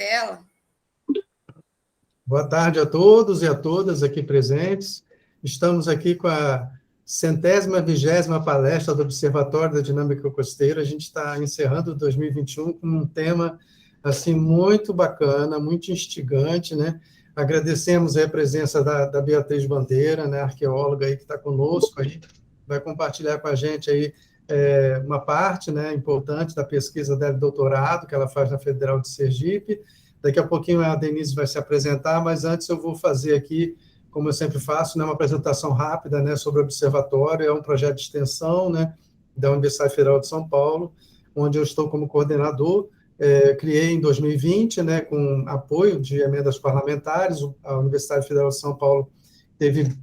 tela. Boa tarde a todos e a todas aqui presentes. Estamos aqui com a 120ª palestra do Observatório da Dinâmica Costeira. A gente está encerrando 2021 com um tema assim muito bacana, muito instigante, né? Agradecemos a presença da Beatriz Bandeira, né, arqueóloga aí que está conosco, aí vai compartilhar com a gente aí uma parte, né, importante da pesquisa dela de doutorado que ela faz na Federal de Sergipe. Daqui a pouquinho a Denise vai se apresentar, mas antes eu vou fazer aqui, como eu sempre faço, né, uma apresentação rápida, né, sobre o Observatório. É um projeto de extensão, né, da Universidade Federal de São Paulo, onde eu estou como coordenador. Criei em 2020, né, com apoio de emendas parlamentares. A Universidade Federal de São Paulo teve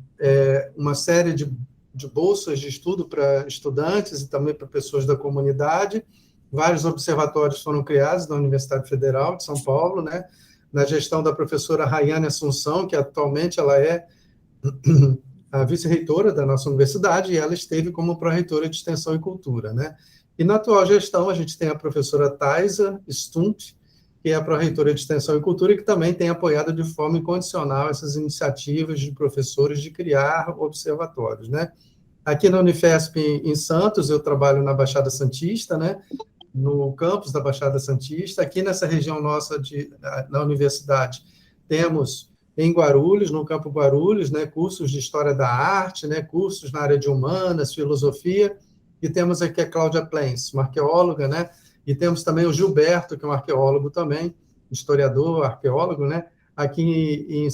uma série de bolsas de estudo para estudantes e também para pessoas da comunidade. Vários observatórios foram criados na Universidade Federal de São Paulo, né, na gestão da professora Rayane Assunção, que atualmente ela é a vice-reitora da nossa universidade, e ela esteve como pró-reitora de Extensão e Cultura, né. E na atual gestão a gente tem a professora Thaisa Stunt, que é a pró-reitora de Extensão e Cultura, e que também tem apoiado de forma incondicional essas iniciativas de professores de criar observatórios, né. Aqui na Unifesp, em Santos, eu trabalho na Baixada Santista, né, no campus da Baixada Santista. Aqui nessa região nossa na universidade, temos em Guarulhos, no Campo Guarulhos, né, cursos de História da Arte, né, cursos na área de Humanas, Filosofia, e temos aqui a Cláudia Plens, uma arqueóloga, né, e temos também o Gilberto, que é um arqueólogo também, historiador, arqueólogo, né. Aqui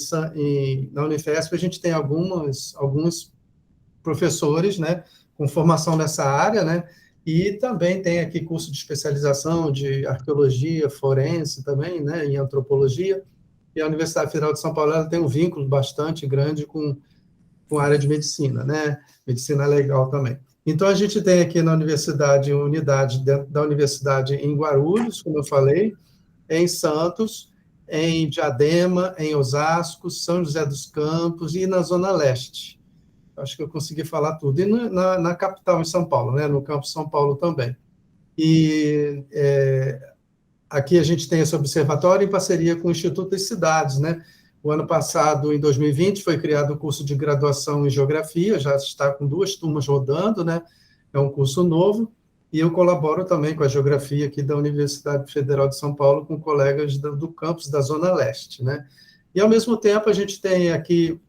na Unifesp a gente tem alguns professores, né, com formação nessa área, né, e também tem aqui curso de especialização de arqueologia forense também, né, em antropologia, e a Universidade Federal de São Paulo ela tem um vínculo bastante grande com a área de medicina, né, medicina legal também. Então, a gente tem aqui na universidade, unidade dentro da universidade em Guarulhos, como eu falei, em Santos, em Diadema, em Osasco, São José dos Campos e na Zona Leste. Acho que eu consegui falar tudo. E na capital, em São Paulo, né? No campus São Paulo também. E aqui a gente tem esse observatório em parceria com o Instituto das Cidades, né? O ano passado, em 2020, foi criado o curso de graduação em Geografia, já está com 2 turmas rodando, né? É um curso novo, e eu colaboro também com a Geografia aqui da Universidade Federal de São Paulo, com colegas do campus da Zona Leste, né? E, ao mesmo tempo, a gente tem aqui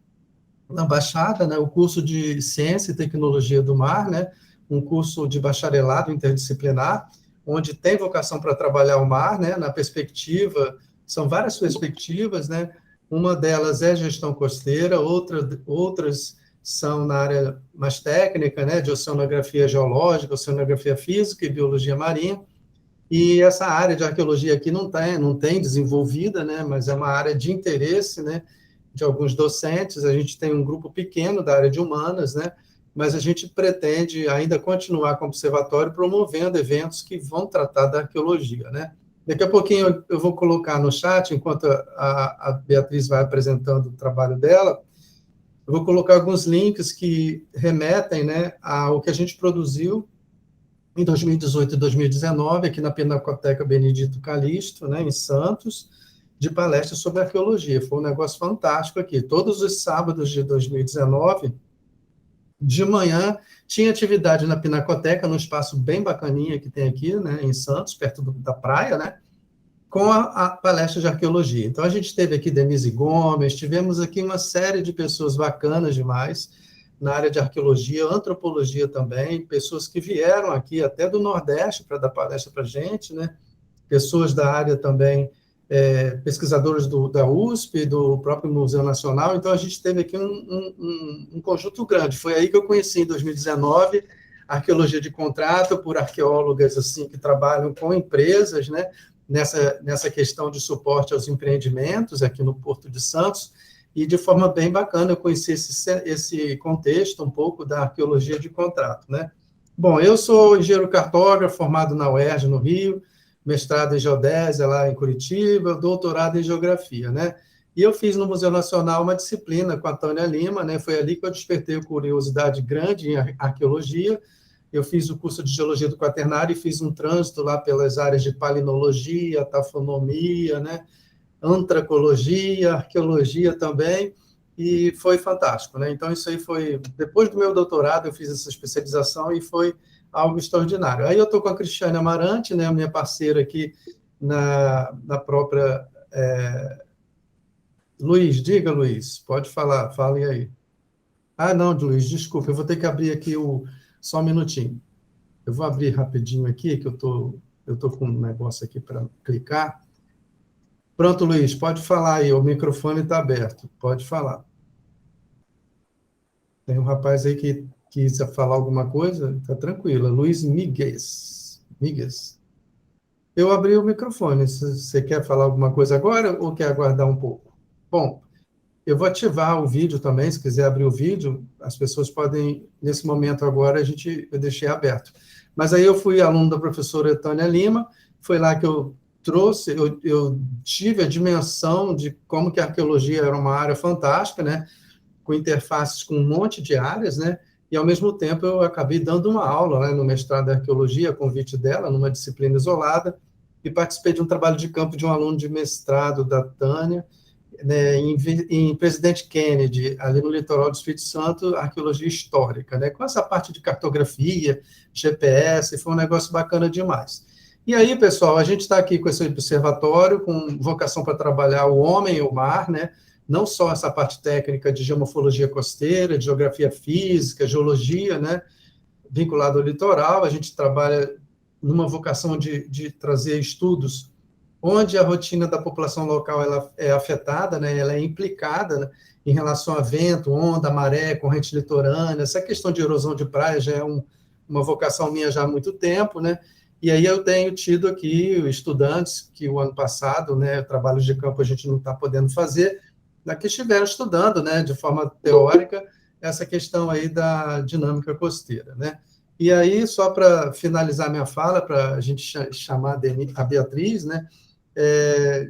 na Baixada, né, o curso de Ciência e Tecnologia do Mar, né, um curso de bacharelado interdisciplinar, onde tem vocação para trabalhar o mar, né, na perspectiva, são várias perspectivas, né, uma delas é gestão costeira, outras são na área mais técnica, né, de oceanografia geológica, oceanografia física e biologia marinha, e essa área de arqueologia aqui não tem desenvolvida, né, mas é uma área de interesse, né, de alguns docentes. A gente tem um grupo pequeno da área de humanas, né, mas a gente pretende ainda continuar com o observatório promovendo eventos que vão tratar da arqueologia, né. Daqui a pouquinho eu vou colocar no chat, enquanto a Beatriz vai apresentando o trabalho dela, eu vou colocar alguns links que remetem, né, ao que a gente produziu em 2018 e 2019, aqui na Pinacoteca Benedito Calixto, né, em Santos, de palestras sobre arqueologia. Foi um negócio fantástico aqui. Todos os sábados de 2019, de manhã, tinha atividade na Pinacoteca, num espaço bem bacaninha que tem aqui, né, em Santos, perto da praia, né, com a palestra de arqueologia. Então, a gente teve aqui Denise Gomes, tivemos aqui uma série de pessoas bacanas demais, na área de arqueologia, antropologia também, pessoas que vieram aqui até do Nordeste para dar palestra para a gente, né, pessoas da área também, pesquisadores da USP, do próprio Museu Nacional. Então, a gente teve aqui um conjunto grande. Foi aí que eu conheci, em 2019, arqueologia de contrato, por arqueólogas assim, que trabalham com empresas, né, nessa questão de suporte aos empreendimentos, aqui no Porto de Santos, e de forma bem bacana eu conheci esse contexto um pouco da arqueologia de contrato, né. Bom, eu sou engenheiro cartógrafo, formado na UERJ, no Rio, mestrado em geodésia lá em Curitiba, doutorado em geografia, né? E eu fiz no Museu Nacional uma disciplina com a Tânia Lima, né? Foi ali que eu despertei a curiosidade grande em arqueologia. Eu fiz o curso de Geologia do Quaternário e fiz um trânsito lá pelas áreas de palinologia, tafonomia, né? antracologia, arqueologia também, e foi fantástico, né? Então, isso aí foi... Depois do meu doutorado, eu fiz essa especialização e foi algo extraordinário. Aí eu estou com a Cristiane Amarante, né, minha parceira aqui na própria... Luiz, diga, Luiz, pode falar, falem aí. Ah, não, Luiz, desculpa, eu vou ter que abrir aqui só um minutinho. Eu vou abrir rapidinho aqui, que eu tô com um negócio aqui para clicar. Pronto, Luiz, pode falar aí, o microfone está aberto, pode falar. Tem um rapaz aí que quis falar alguma coisa, está tranquilo, Luiz Miguez. Miguez. Eu abri o microfone, você quer falar alguma coisa agora ou quer aguardar um pouco? Bom, eu vou ativar o vídeo também, se quiser abrir o vídeo, as pessoas podem, nesse momento agora, eu deixei aberto. Mas aí eu fui aluno da professora Tânia Lima, foi lá que eu trouxe, eu tive a dimensão de como que a arqueologia era uma área fantástica, né? Com interfaces com um monte de áreas, né? E, ao mesmo tempo, eu acabei dando uma aula, né, no mestrado de arqueologia, a convite dela, numa disciplina isolada, e participei de um trabalho de campo de um aluno de mestrado da Tânia, né, em Presidente Kennedy, ali no litoral do Espírito Santo, arqueologia histórica, né, com essa parte de cartografia, GPS, foi um negócio bacana demais. E aí, pessoal, a gente está aqui com esse observatório, com vocação para trabalhar o homem e o mar, né, não só essa parte técnica de geomorfologia costeira, de geografia física, geologia, né, vinculado ao litoral, a gente trabalha numa vocação de trazer estudos onde a rotina da população local ela é afetada, né, ela é implicada, né, em relação a vento, onda, maré, corrente litorânea, essa questão de erosão de praia já é uma vocação minha já há muito tempo, né, e aí eu tenho tido aqui estudantes que o ano passado, né, trabalhos de campo a gente não está podendo fazer, que estiveram estudando, né, de forma teórica, essa questão aí da dinâmica costeira, né. E aí, só para finalizar minha fala, para a gente chamar a Beatriz, né,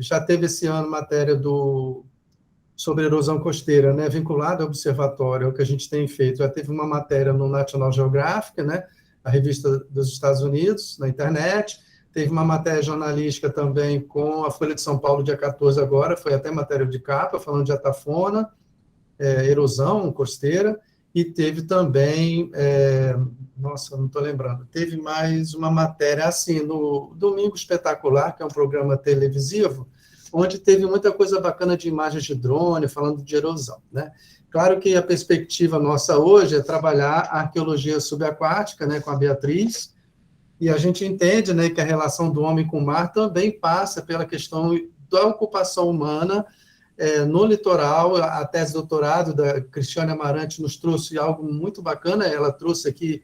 já teve esse ano matéria sobre erosão costeira, né, vinculada ao observatório, é o que a gente tem feito. Já teve uma matéria no National Geographic, né, a revista dos Estados Unidos, na internet, teve uma matéria jornalística também com a Folha de São Paulo, dia 14 agora, foi até matéria de capa, falando de atafona, erosão costeira, e teve também, nossa, não estou lembrando, teve mais uma matéria assim, no Domingo Espetacular, que é um programa televisivo, onde teve muita coisa bacana de imagens de drone, falando de erosão, né? Claro que a perspectiva nossa hoje é trabalhar a arqueologia subaquática, né, com a Beatriz, e a gente entende, né, que a relação do homem com o mar também passa pela questão da ocupação humana no litoral. A tese de doutorado da Cristiane Amarante nos trouxe algo muito bacana, ela trouxe aqui,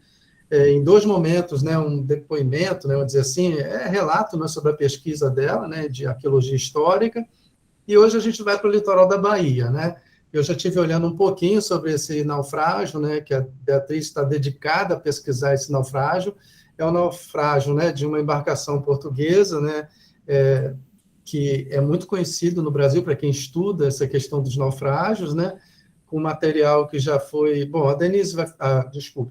em dois momentos, né, um depoimento, né, vamos dizer assim, relato, né, sobre a pesquisa dela, né, de arqueologia histórica, e hoje a gente vai para o litoral da Bahia, né. Eu já estive olhando um pouquinho sobre esse naufrágio, né, que a Beatriz está dedicada a pesquisar esse naufrágio. É um naufrágio, né, de uma embarcação portuguesa, né, que é muito conhecido no Brasil para quem estuda essa questão dos naufrágios, né, com material que já foi... Bom, a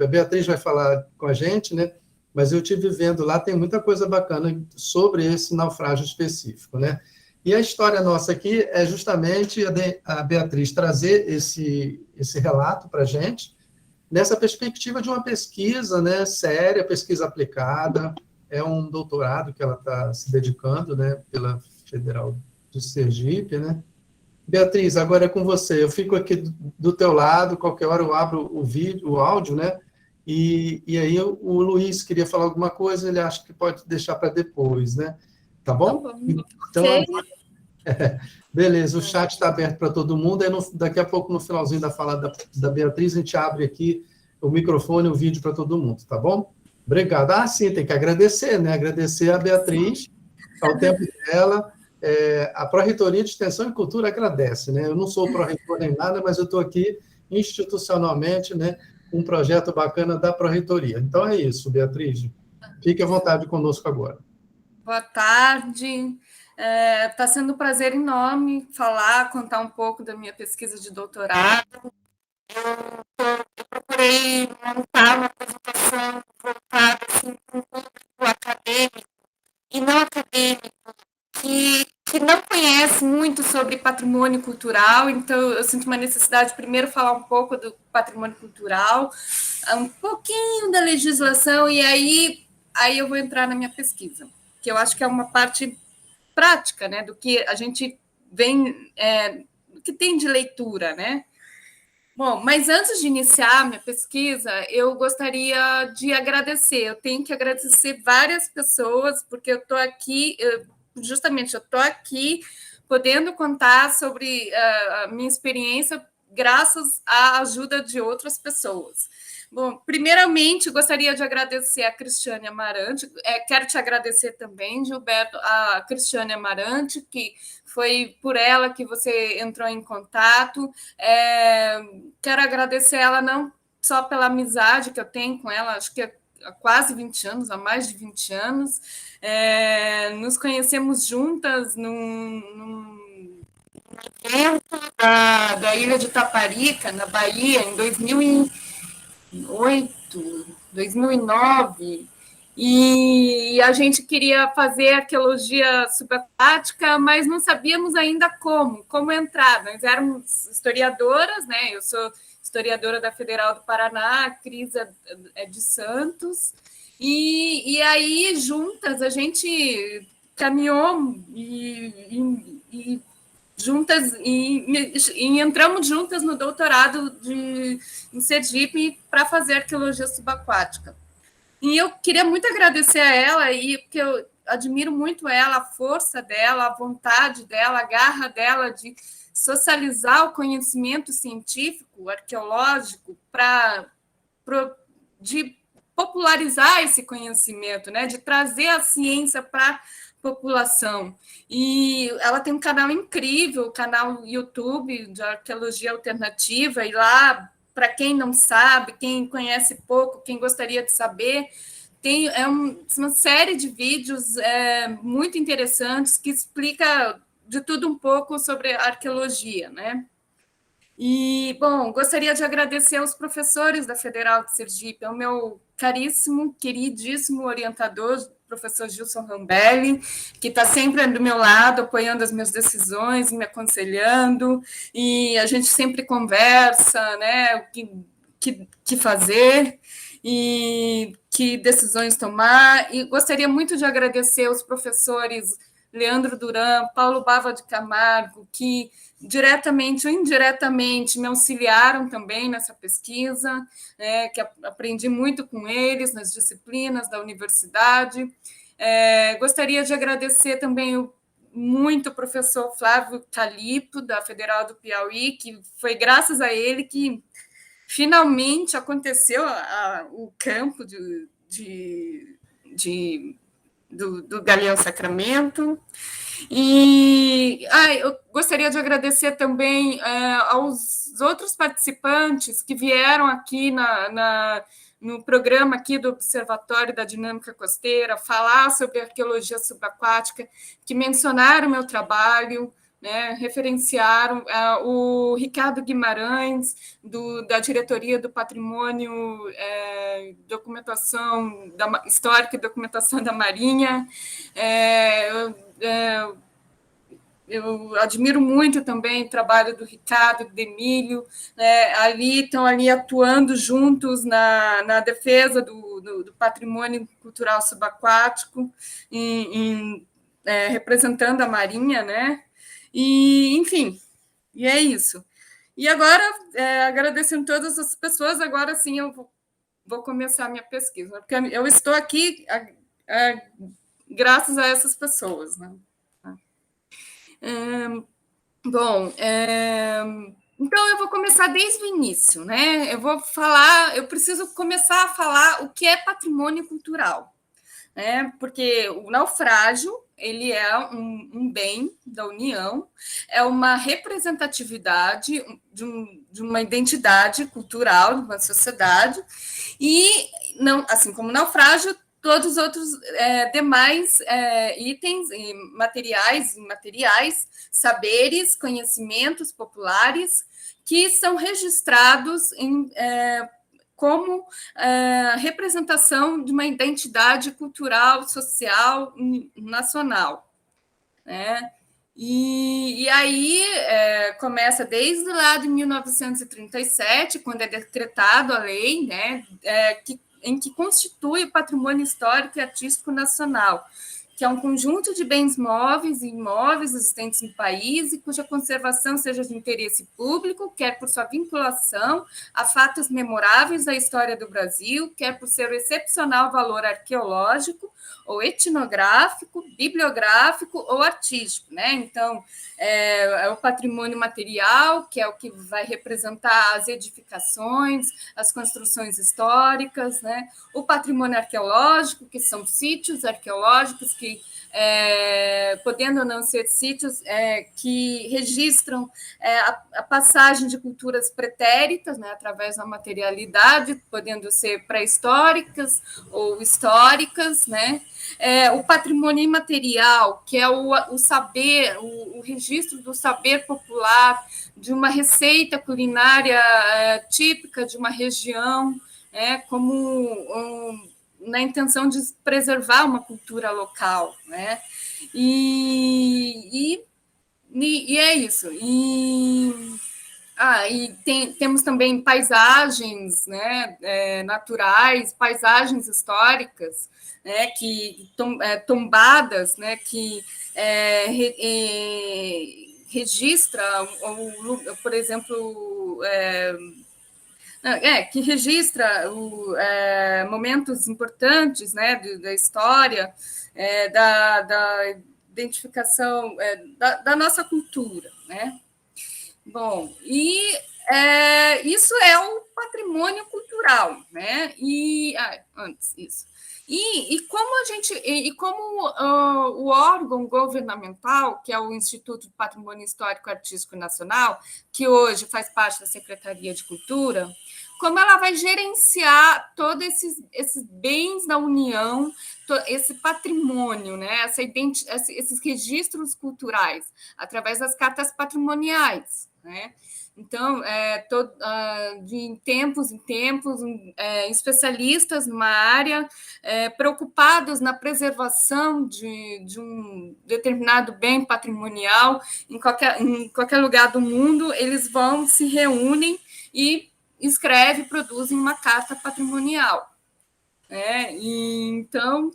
Beatriz vai falar com a gente, né, mas eu estive vendo lá, tem muita coisa bacana sobre esse naufrágio específico, né. E a história nossa aqui é justamente a Beatriz trazer esse relato para a gente, nessa perspectiva de uma pesquisa, né, séria, pesquisa aplicada, é um doutorado que ela está se dedicando, né, pela Federal do Sergipe, né. Beatriz, agora é com você. Eu fico aqui do teu lado, qualquer hora eu abro o vídeo, o áudio, né, e aí o Luiz queria falar alguma coisa, ele acha que pode deixar para depois, né, tá Tá bom? bom. Então, Ok. beleza, o chat está aberto para todo mundo, aí daqui a pouco, no finalzinho da fala da Beatriz, a gente abre aqui o microfone, o vídeo para todo mundo, tá bom? Obrigado. Ah, sim, tem que agradecer, né? Agradecer a Beatriz, ao tempo dela. A Pró-Reitoria de Extensão e Cultura agradece, né? Eu não sou pró-reitor nem nada, mas eu estou aqui institucionalmente, né, com um projeto bacana da Pró-Reitoria. Então é isso, Beatriz. Fique à vontade conosco agora. Boa tarde. Está sendo um prazer enorme falar, contar um pouco da minha pesquisa de doutorado. Eu procurei montar uma apresentação voltada assim, para um público acadêmico e não acadêmico, que que não conhece muito sobre patrimônio cultural, então eu sinto uma necessidade de primeiro falar um pouco do patrimônio cultural, um pouquinho da legislação, e aí eu vou entrar na minha pesquisa, que eu acho que é uma parte prática, né, do que a gente vem, do que tem de leitura, né? Bom, mas antes de iniciar a minha pesquisa, eu gostaria de agradecer. Eu tenho que agradecer várias pessoas, porque eu estou aqui, justamente, eu estou aqui podendo contar sobre a minha experiência graças à ajuda de outras pessoas. Bom, primeiramente, gostaria de agradecer a Cristiane Amarante. Quero te agradecer também, Gilberto, a Cristiane Amarante, que foi por ela que você entrou em contato. Quero agradecer ela não só pela amizade que eu tenho com ela, acho que há quase 20 anos, há mais de 20 anos. Nos conhecemos juntas num evento da Ilha de Taparica, na Bahia, em 2008, 2009, e a gente queria fazer arqueologia subaquática, mas não sabíamos ainda como entrar. Nós éramos historiadoras, né? Eu sou historiadora da Federal do Paraná, a Cris é de Santos, e aí juntas a gente caminhou e juntas e entramos juntas no doutorado em Sergipe para fazer arqueologia subaquática. E eu queria muito agradecer a ela, porque eu admiro muito ela, a força dela, a vontade dela, a garra dela de socializar o conhecimento científico, arqueológico, de popularizar esse conhecimento, né? De trazer a ciência para população. E ela tem um canal incrível, canal YouTube de arqueologia alternativa, e lá, para quem não sabe, quem conhece pouco, quem gostaria de saber, tem uma série de vídeos muito interessantes que explica de tudo um pouco sobre arqueologia, né? E, bom, gostaria de agradecer aos professores da Federal de Sergipe, ao meu caríssimo, queridíssimo orientador, professor Gilson Rambelli, que está sempre do meu lado, apoiando as minhas decisões, me aconselhando, e a gente sempre conversa, né, o que fazer e que decisões tomar. E gostaria muito de agradecer aos professores Leandro Duran, Paulo Bava de Camargo, que diretamente ou indiretamente me auxiliaram também nessa pesquisa, que aprendi muito com eles nas disciplinas da universidade. Gostaria de agradecer também muito o professor Flávio Calipo, da Federal do Piauí, que foi graças a ele que finalmente aconteceu o campo do Galeão Sacramento. E eu gostaria de agradecer também aos outros participantes que vieram aqui no programa aqui do Observatório da Dinâmica Costeira falar sobre arqueologia subaquática, que mencionaram o meu trabalho, né, referenciaram o Ricardo Guimarães, da Diretoria do Patrimônio, Documentação Histórica e Documentação da Marinha. Eu admiro muito também o trabalho do Ricardo, do Emílio, né, estão ali atuando juntos na defesa do patrimônio cultural subaquático, representando a Marinha, né? E, enfim, e é isso. E agora, agradecendo todas as pessoas, agora sim eu vou começar a minha pesquisa, porque eu estou aqui graças a essas pessoas, né? Bom, então eu vou começar desde o início, né? Eu preciso começar a falar o que é patrimônio cultural, né? Porque o naufrágio, ele é um bem da União, é uma representatividade de uma identidade cultural de uma sociedade, e não, assim como o naufrágio, todos os outros demais itens e materiais, saberes, conhecimentos populares que são registrados como representação de uma identidade cultural, social, nacional, né? E aí começa desde lá de 1937, quando é decretado a lei, né, em que constitui o patrimônio histórico e artístico nacional, que é um conjunto de bens móveis e imóveis existentes no país e cuja conservação seja de interesse público, quer por sua vinculação a fatos memoráveis da história do Brasil, quer por seu excepcional valor arqueológico ou etnográfico, bibliográfico ou artístico, né? Então, é o patrimônio material, que é o que vai representar as edificações, as construções históricas, né? O patrimônio arqueológico, que são sítios arqueológicos que, podendo ou não ser sítios, que registram a passagem de culturas pretéritas, né, através da materialidade, podendo ser pré-históricas ou históricas, né? O patrimônio imaterial, que é o saber, o registro do saber popular, de uma receita culinária típica de uma região, como na intenção de preservar uma cultura local, né? E é isso. Temos também paisagens, né, naturais, paisagens históricas, né, tombadas, né, que registra, por exemplo, que registra momentos importantes, né, da história, da identificação da nossa cultura, né? Bom, isso é o patrimônio cultural, né? Antes isso. Como o órgão governamental, que é o Instituto de Patrimônio Histórico e Artístico Nacional, que hoje faz parte da Secretaria de Cultura, como ela vai gerenciar todos esses bens da União, esse patrimônio, né? Esses registros culturais, através das cartas patrimoniais, né? Então, de tempos em tempos, especialistas numa área, preocupados na preservação de um determinado bem patrimonial, em qualquer lugar do mundo, eles se reúnem e produzem uma carta patrimonial. Então,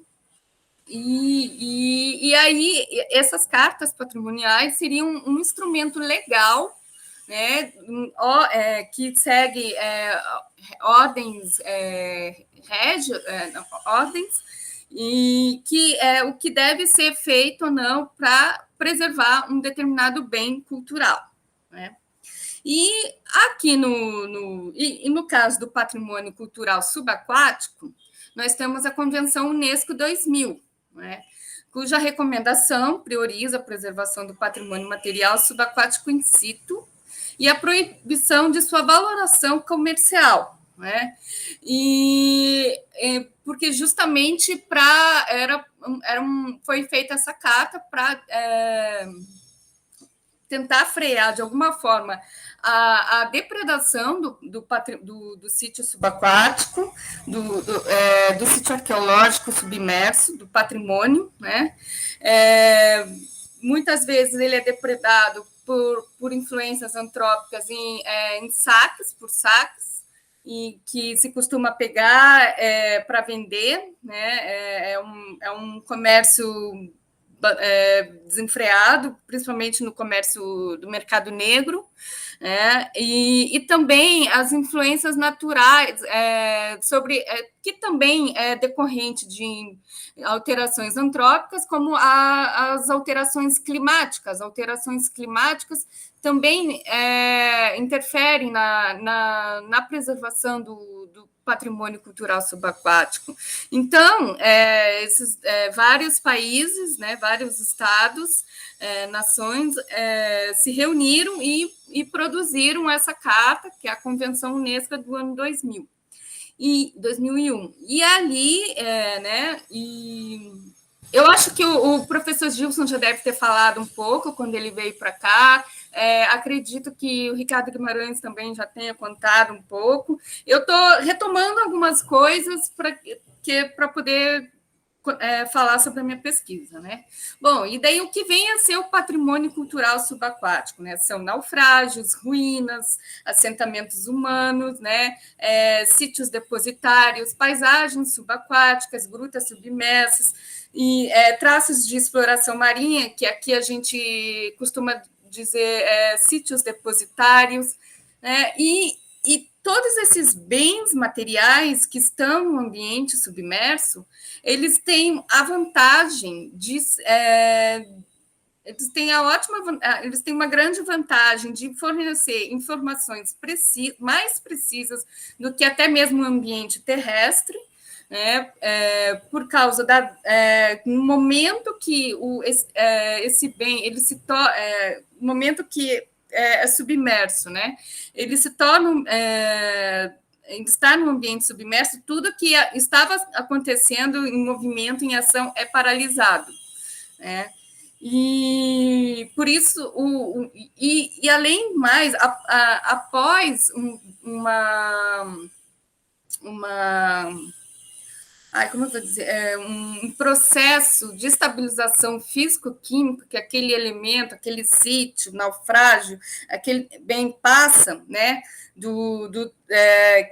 aí, essas cartas patrimoniais seriam um instrumento legal, né, que segue ordens, ordens, e que é o que deve ser feito ou não para preservar um determinado bem cultural, né? E aqui no caso do patrimônio cultural subaquático, nós temos a Convenção Unesco 2000, né, cuja recomendação prioriza a preservação do patrimônio material subaquático in situ e a proibição de sua valoração comercial, né? Porque justamente foi feita essa carta para tentar frear de alguma forma a depredação do sítio subaquático, do sítio arqueológico submerso, do patrimônio, né? Muitas vezes ele é depredado por influências antrópicas em saques, por saques, e que se costuma pegar para vender, né? É um comércio desenfreado, principalmente no comércio do mercado negro, né? E também as influências naturais, que também é decorrente de alterações antrópicas, como as alterações climáticas. Alterações climáticas também interferem na preservação do patrimônio cultural subaquático. Então, esses vários países, né, vários estados, nações, se reuniram e produziram essa carta, que é a Convenção Unesco do ano 2000. 2001. E ali, né, eu acho que o professor Gilson já deve ter falado um pouco quando ele veio para cá. Acredito que o Ricardo Guimarães também já tenha contado um pouco. Eu estou retomando algumas coisas para poder falar sobre a minha pesquisa, né? Bom, e daí o que vem a ser o patrimônio cultural subaquático, né? São naufrágios, ruínas, assentamentos humanos, né? Sítios depositários, paisagens subaquáticas, grutas submersas e traços de exploração marinha, que aqui a gente costuma dizer sítios depositários, né? E todos esses bens materiais que estão no ambiente submerso, eles têm a vantagem de eles têm uma grande vantagem de fornecer informações mais precisas do que até mesmo o ambiente terrestre, né? Por causa no momento que esse bem ele se torna, no momento que é submerso, né? Ele se torna está no ambiente submerso, tudo que estava acontecendo em movimento, em ação, é paralisado, né? E por isso, e além mais, após como eu vou dizer, um processo de estabilização físico-químico, que aquele elemento, aquele sítio, naufrágio, aquele bem passa, né,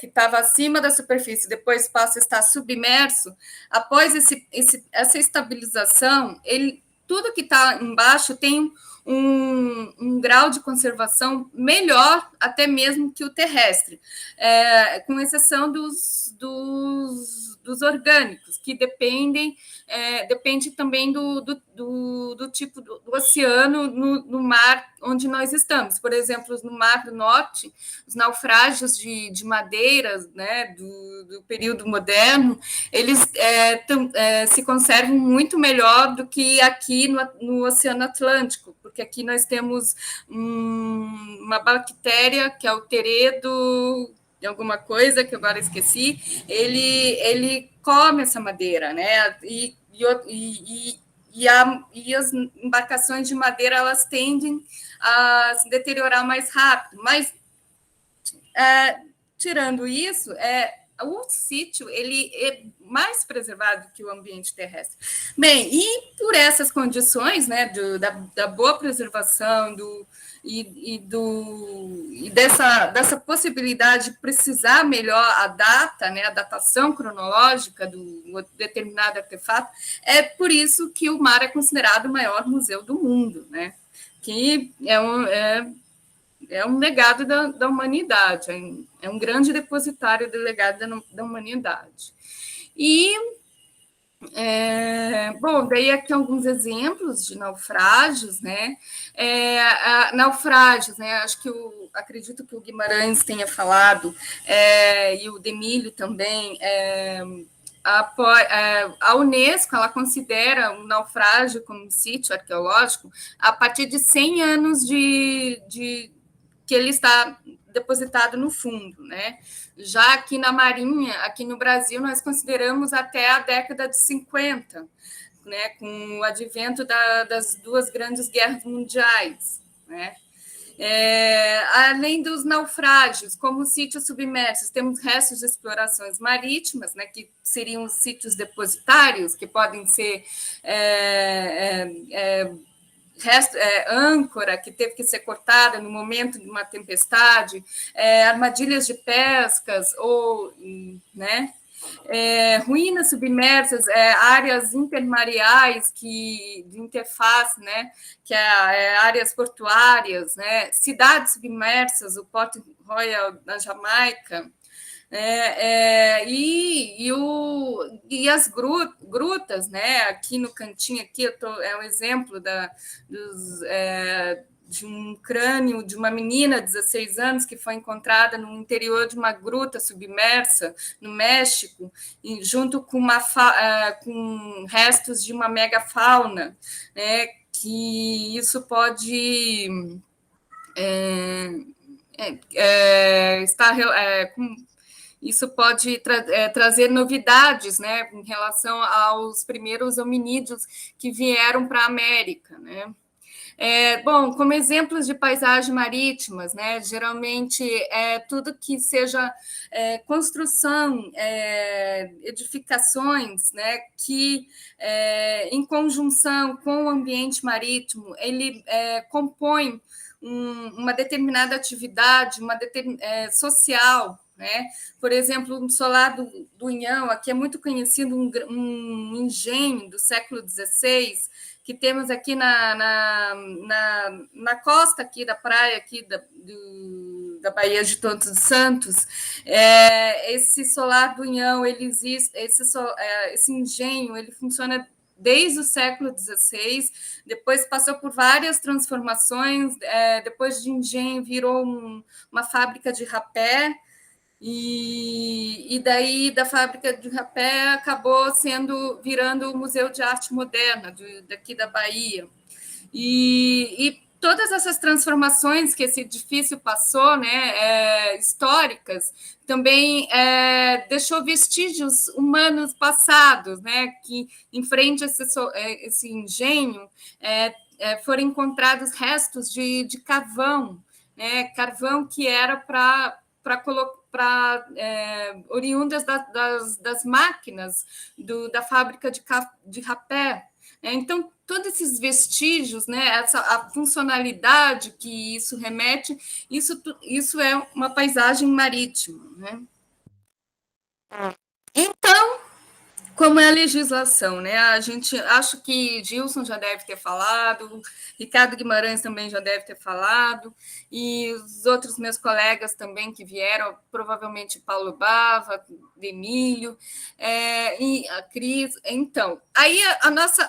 que estava acima da superfície, depois passa a estar submerso. Após essa estabilização, tudo que está embaixo tem um grau de conservação melhor até mesmo que o terrestre, com exceção dos orgânicos, que depende também do tipo do oceano no mar onde nós estamos. Por exemplo, no Mar do Norte, os naufrágios de madeiras, né, do período moderno, eles se conservam muito melhor do que aqui no Oceano Atlântico, porque aqui nós temos uma bactéria, que é o teredo de alguma coisa, que agora esqueci, ele come essa madeira, né? E as embarcações de madeira, elas tendem a se deteriorar mais rápido, mas tirando isso, o sítio ele é mais preservado que o ambiente terrestre. Bem, e por essas condições, né, da boa preservação dessa possibilidade de precisar melhor a data, né, a datação cronológica do determinado artefato, é por isso que o mar é considerado o maior museu do mundo, né, que é um legado da humanidade, é um grande depositário do legado da humanidade. E, bom, daí aqui alguns exemplos de naufrágios, né? Naufrágios, né? Acredito que o Guimarães tenha falado, e o Demílio também. A Unesco ela considera um naufrágio como um sítio arqueológico a partir de 100 anos que ele está depositado no fundo, né? Já aqui na Marinha, aqui no Brasil, nós consideramos até a década de 50, né? Com o advento das duas grandes guerras mundiais, né? Além dos naufrágios, como sítios submersos, temos restos de explorações marítimas, né, que seriam os sítios depositários, que podem ser âncora que teve que ser cortada no momento de uma tempestade, armadilhas de pescas, né? Ruínas submersas, áreas intermareais de interface, né? Que áreas portuárias, né? Cidades submersas, o Port Royal na Jamaica, e as grutas, né? Aqui no cantinho, aqui é um exemplo de um crânio de uma menina de 16 anos que foi encontrada no interior de uma gruta submersa no México, junto com com restos de uma megafauna, né? Que isso pode isso pode trazer novidades, né, em relação aos primeiros hominídeos que vieram para a América, né? Bom, como exemplos de paisagens marítimas, né? Geralmente tudo que seja construção, edificações, né? Que em conjunção com o ambiente marítimo, ele compõe uma determinada atividade, social, né? Por exemplo, um solar do Inhão, aqui é muito conhecido um engenho do século XVI, que temos aqui na costa aqui da praia aqui da Baía de Todos os Santos. Esse solar do Inhão, ele existe, esse engenho, ele funciona desde o século XVI, depois passou por várias transformações, depois de engenho virou uma fábrica de rapé, e daí da fábrica de rapé acabou virando o Museu de Arte Moderna daqui da Bahia. E todas essas transformações que esse edifício passou, né, históricas, também deixou vestígios humanos passados, né, que em frente a esse engenho foram encontrados restos de carvão, né, carvão que era para oriundas das máquinas da fábrica de rapé. Então, todos esses vestígios, né, a funcionalidade que isso remete, isso é uma paisagem marítima. Né? Então, como é a legislação, né? A gente acho que Gilson já deve ter falado, Ricardo Guimarães também já deve ter falado, e os outros meus colegas também que vieram, provavelmente Paulo Bava, Emílio, e a Cris. Então, aí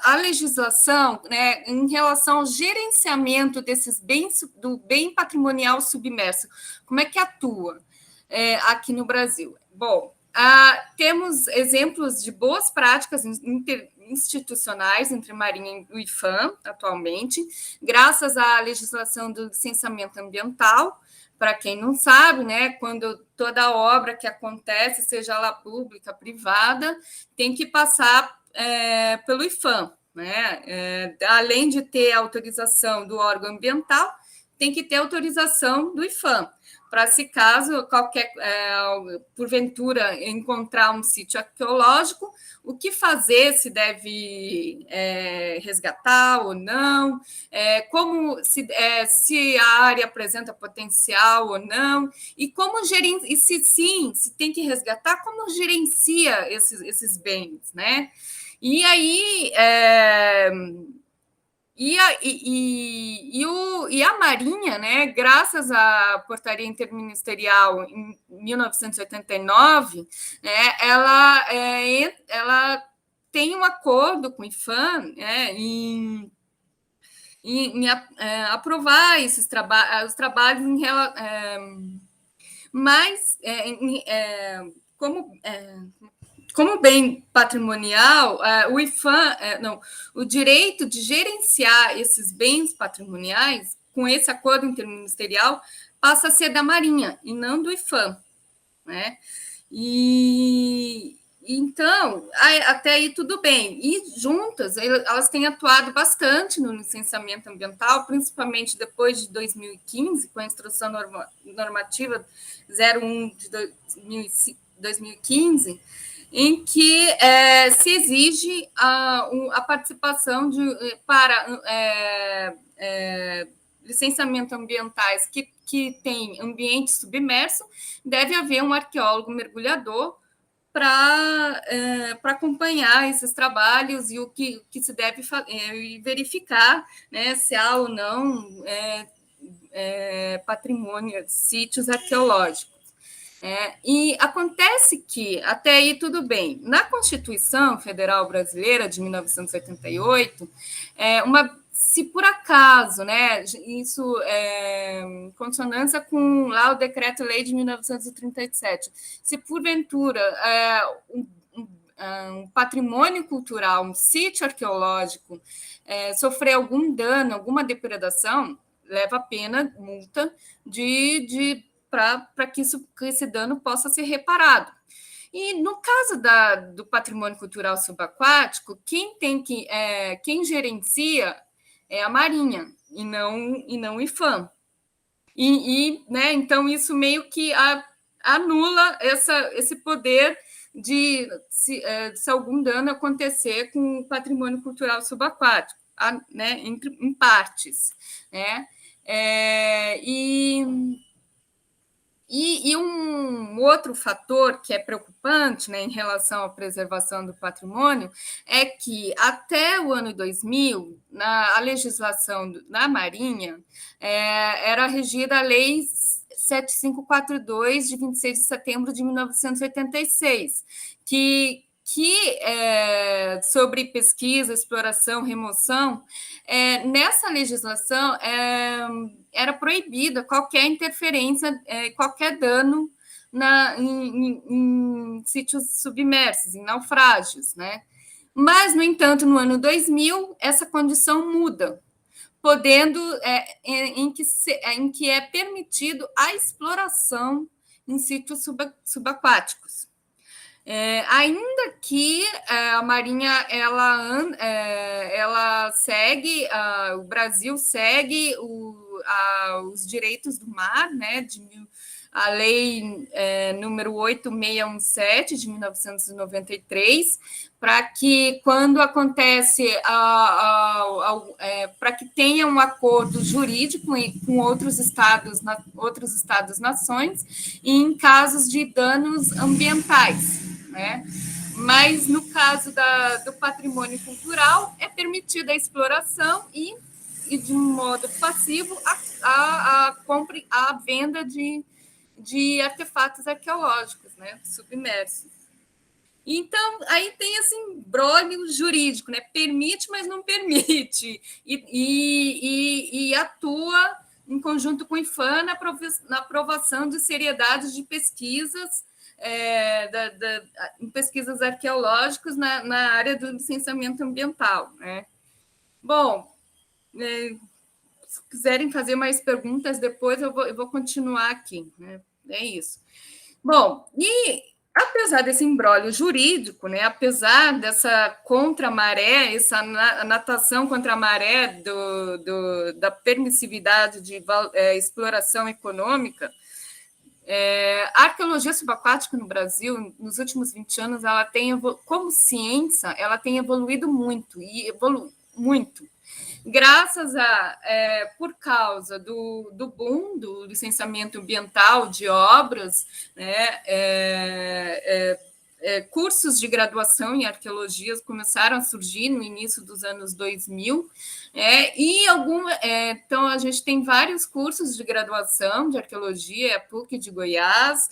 a legislação, né, em relação ao gerenciamento desses bens, do bem patrimonial submerso, como é que atua aqui no Brasil? Bom, temos exemplos de boas práticas institucionais entre Marinha e o IPHAN, atualmente, graças à legislação do licenciamento ambiental. Para quem não sabe, né, quando toda obra que acontece, seja ela pública, privada, tem que passar pelo IPHAN. Né? Além de ter autorização do órgão ambiental, tem que ter autorização do IPHAN. Para se caso porventura encontrar um sítio arqueológico, o que fazer, se deve resgatar ou não, como se a área apresenta potencial ou não, e como gerencia, e se sim, se tem que resgatar, como gerencia esses bens, né? E aí e a Marinha, né, graças à portaria interministerial em 1989, né, ela tem um acordo com o IPHAN, né, em aprovar os trabalhos mas como bem patrimonial, o IPHAN, o direito de gerenciar esses bens patrimoniais, com esse acordo interministerial, passa a ser da Marinha e não do IPHAN. Né? Então, até aí tudo bem. E juntas, elas têm atuado bastante no licenciamento ambiental, principalmente depois de 2015, com a Instrução Normativa 01 de 2015, em que se exige a participação para licenciamento ambientais que tem ambiente submerso, deve haver um arqueólogo mergulhador para acompanhar esses trabalhos e o que se deve verificar, né, se há ou não patrimônio, sítios arqueológicos. E acontece que, até aí tudo bem, na Constituição Federal Brasileira de 1988, se por acaso, né, isso em consonância com lá o Decreto-Lei de 1937, se porventura um patrimônio cultural, um sítio arqueológico sofrer algum dano, alguma depredação, leva a pena, multa para que esse dano possa ser reparado. E no caso do patrimônio cultural subaquático, quem gerencia é a Marinha, e não o IPHAN. Né, então, isso meio que anula esse poder de se algum dano acontecer com o patrimônio cultural subaquático, né, em partes. Né? E um outro fator que é preocupante, né, em relação à preservação do patrimônio é que, até o ano 2000, a legislação da Marinha era regida a Lei 7542, de 26 de setembro de 1986, sobre pesquisa, exploração, remoção. Nessa legislação, era proibida qualquer interferência, qualquer dano em sítios submersos, em naufrágios. Né? Mas, no entanto, no ano 2000, essa condição muda, podendo, em que é permitido a exploração em sítios subaquáticos. Ainda que a Marinha ela segue, o Brasil segue os direitos do mar, né, a lei número 8617 de 1993, para que, quando acontece, para que tenha um acordo jurídico com outros estados-nações, em casos de danos ambientais. Né? Mas, no caso do patrimônio cultural, é permitida a exploração e de um modo passivo, a compra, a venda de artefatos arqueológicos, né, submersos. Então, aí tem esse imbróglio jurídico, né? Permite, mas não permite, e atua em conjunto com o IPHAN na aprovação de seriedade de pesquisas, em pesquisas arqueológicas na área do licenciamento ambiental. Né? Bom, se quiserem fazer mais perguntas depois, eu vou continuar aqui. Né? É isso. Bom, e apesar desse imbróglio jurídico, né, apesar dessa contra-maré, essa natação contra a maré da permissividade de exploração econômica, a arqueologia subaquática no Brasil, nos últimos 20 anos, ela tem, como ciência, ela tem evoluído muito, muito. Graças por causa do boom do licenciamento ambiental de obras, né, cursos de graduação em arqueologia começaram a surgir no início dos anos 2000, então a gente tem vários cursos de graduação de arqueologia, a PUC de Goiás,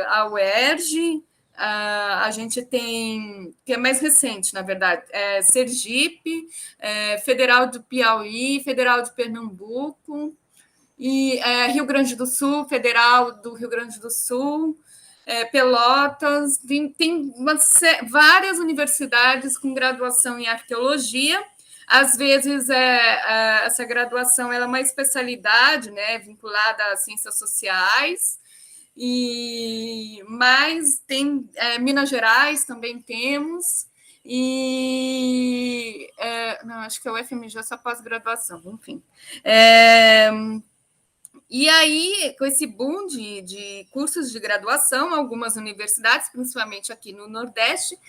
a UERJ, a gente tem, que é mais recente, na verdade, Sergipe, Federal do Piauí, Federal de Pernambuco, e Rio Grande do Sul, Federal do Rio Grande do Sul, Pelotas, tem várias universidades com graduação em arqueologia. Às vezes, essa graduação ela é uma especialidade, né, vinculada às ciências sociais, mas tem Minas Gerais também temos, não, acho que é o FMG, só pós-graduação, enfim. E aí, com esse boom de cursos de graduação, algumas universidades, principalmente aqui no Nordeste,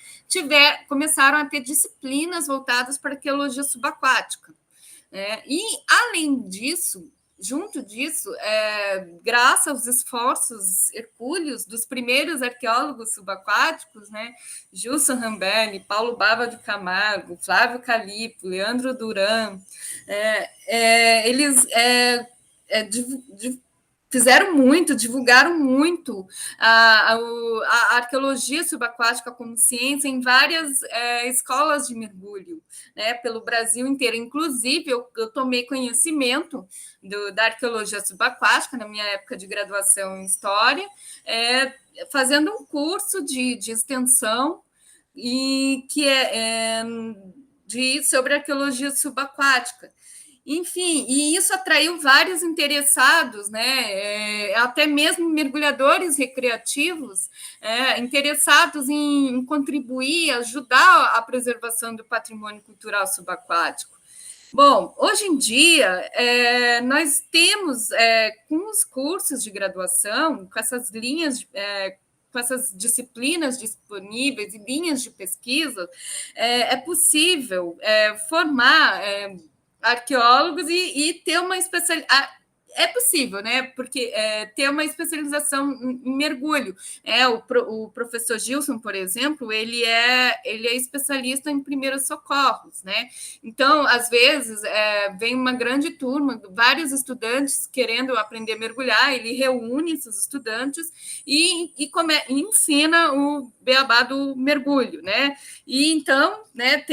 começaram a ter disciplinas voltadas para arqueologia subaquática. E, além disso, junto disso, graças aos esforços hercúleos dos primeiros arqueólogos subaquáticos, né, Gilson Rambelli, Paulo Bava de Camargo, Flávio Calipo, Leandro Duran, eles fizeram muito, divulgaram muito a arqueologia subaquática como ciência em várias escolas de mergulho, né, pelo Brasil inteiro. Inclusive, eu tomei conhecimento da arqueologia subaquática na minha época de graduação em História, fazendo um curso de extensão sobre arqueologia subaquática. Enfim, e isso atraiu vários interessados, né? Até mesmo mergulhadores recreativos, interessados em contribuir, ajudar a preservação do patrimônio cultural subaquático. Bom, hoje em dia, nós temos, com os cursos de graduação, com essas linhas, com essas disciplinas disponíveis e linhas de pesquisa, é possível formar arqueólogos e ter uma especialidade. É possível, né? Porque ter uma especialização em mergulho. O professor Gilson, por exemplo, ele é especialista em primeiros socorros, né? Então, às vezes, vem uma grande turma, vários estudantes querendo aprender a mergulhar, ele reúne esses estudantes e ensina o beabá do mergulho, né? E então, né,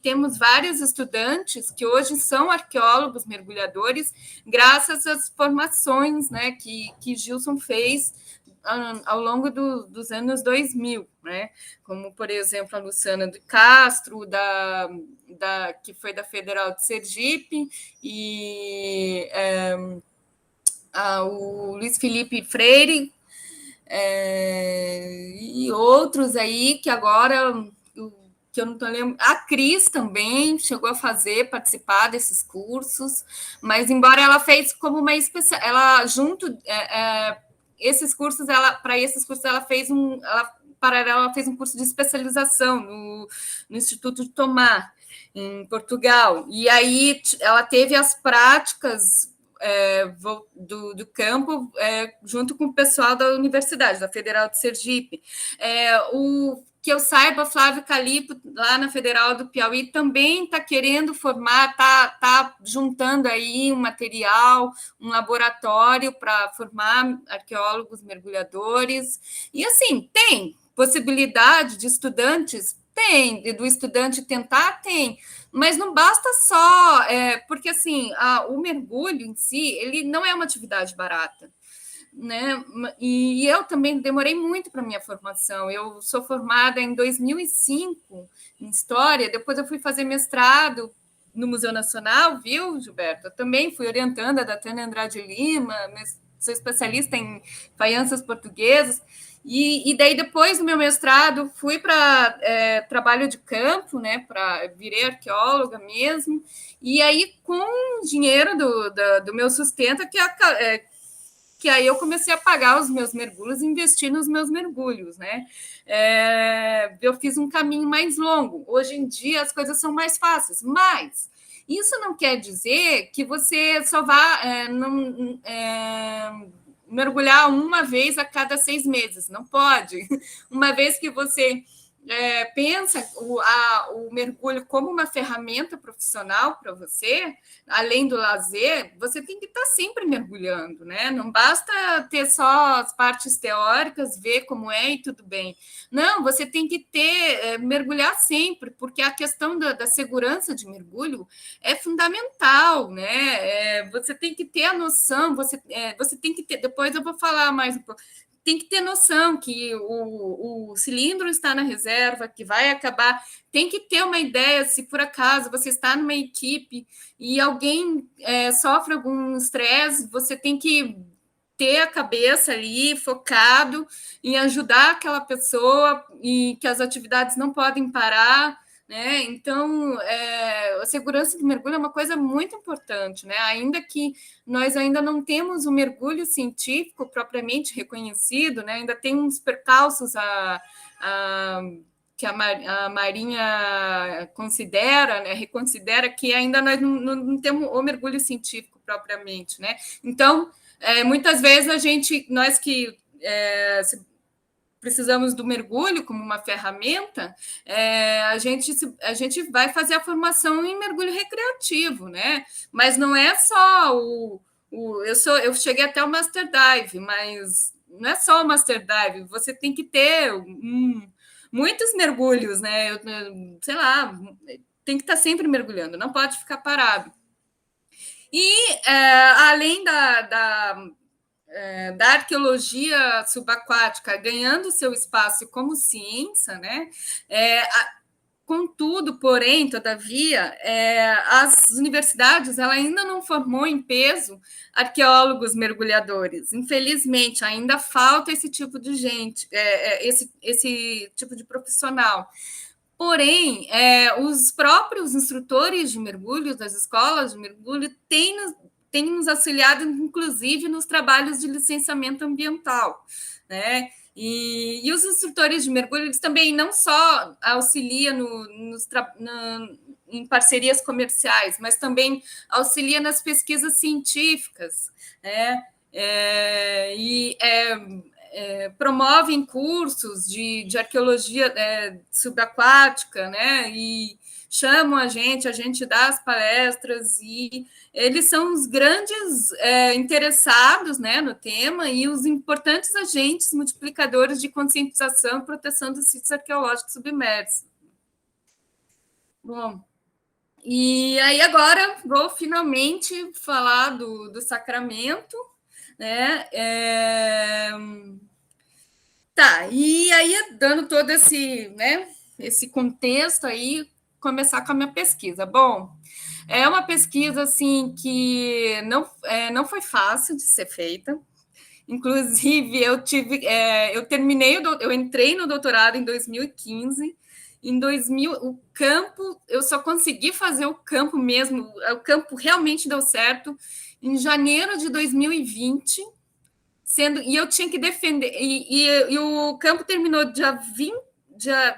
temos vários estudantes que hoje são arqueólogos mergulhadores, graças às formações, né, que Gilson fez ao longo dos anos 2000, né? Como, por exemplo, a Luciana de Castro, que foi da Federal de Sergipe, e o Luiz Felipe Freire, e outros aí que agora que eu não estou lembrando. A Cris também chegou a participar desses cursos, mas embora ela fez como uma especial, ela junto esses cursos, para esses cursos ela fez ela fez um curso de especialização no Instituto de Tomar, em Portugal, e aí ela teve as práticas do campo junto com o pessoal da Universidade, da Federal de Sergipe. Que eu saiba, Flávio Calipo, lá na Federal do Piauí, também está querendo formar, está juntando aí um material, um laboratório para formar arqueólogos mergulhadores. E, assim, tem possibilidade de estudantes? Tem. Do estudante tentar? Tem. Mas não basta só, porque, assim, o mergulho em si, ele não é uma atividade barata, né? E eu também demorei muito para minha formação. Eu sou formada em 2005 em História, depois eu fui fazer mestrado no Museu Nacional, viu, Gilberto? Eu também fui orientanda da Tânia Andrade Lima, sou especialista em faianças portuguesas, e daí depois do meu mestrado fui para trabalho de campo, né? Virei arqueóloga mesmo, e aí com o dinheiro do meu sustento que aí eu comecei a pagar os meus mergulhos e investir nos meus mergulhos, né? Eu fiz um caminho mais longo. Hoje em dia as coisas são mais fáceis, mas isso não quer dizer que você só vá mergulhar uma vez a cada 6 meses. Não pode. Uma vez que você pensa o mergulho como uma ferramenta profissional para você, além do lazer, você tem que estar sempre mergulhando, né? Não basta ter só as partes teóricas, ver como é e tudo bem. Não, você tem que mergulhar sempre, porque a questão da segurança de mergulho é fundamental, né? Você tem que ter a noção, você tem que ter, depois eu vou falar mais um pouco, tem que ter noção que o cilindro está na reserva, que vai acabar. Tem que ter uma ideia, se por acaso você está numa equipe e alguém sofre algum estresse, você tem que ter a cabeça ali focado em ajudar aquela pessoa e que as atividades não podem parar, né? Então, a segurança do mergulho é uma coisa muito importante, né? Ainda que nós ainda não temos o mergulho científico propriamente reconhecido, né? Ainda tem uns percalços que a Marinha considera, né? Reconsidera que ainda nós não temos o mergulho científico propriamente, né? Então, muitas vezes nós que precisamos do mergulho como uma ferramenta, a gente vai fazer a formação em mergulho recreativo, né? Mas não é só eu cheguei até o Master Dive, mas não é só o Master Dive, você tem que ter muitos mergulhos, né? Sei lá, tem que estar sempre mergulhando, não pode ficar parado. E além da arqueologia subaquática ganhando seu espaço como ciência, né? Contudo, porém, todavia, as universidades ela ainda não formou em peso arqueólogos mergulhadores. Infelizmente, ainda falta esse tipo de gente, esse tipo de profissional. Porém, os próprios instrutores de mergulho das escolas de mergulho têm nos auxiliado, inclusive, nos trabalhos de licenciamento ambiental, né? E os instrutores de mergulho, eles também não só auxiliam em parcerias comerciais, mas também auxiliam nas pesquisas científicas, né? Promovem cursos de arqueologia subaquática, né? E chamam a gente dá as palestras, e eles são os grandes interessados, né, no tema, e os importantes agentes multiplicadores de conscientização e proteção dos sítios arqueológicos submersos. Bom, e aí agora vou finalmente falar do Sacramento, né? Tá, e aí, dando todo esse contexto aí, começar com a minha pesquisa. Bom, é uma pesquisa assim que não foi fácil de ser feita. Inclusive, eu entrei no doutorado em 2015. Em 2000, o campo, eu só consegui fazer o campo mesmo, o campo realmente deu certo em janeiro de 2020. E eu tinha que defender, e o campo terminou dia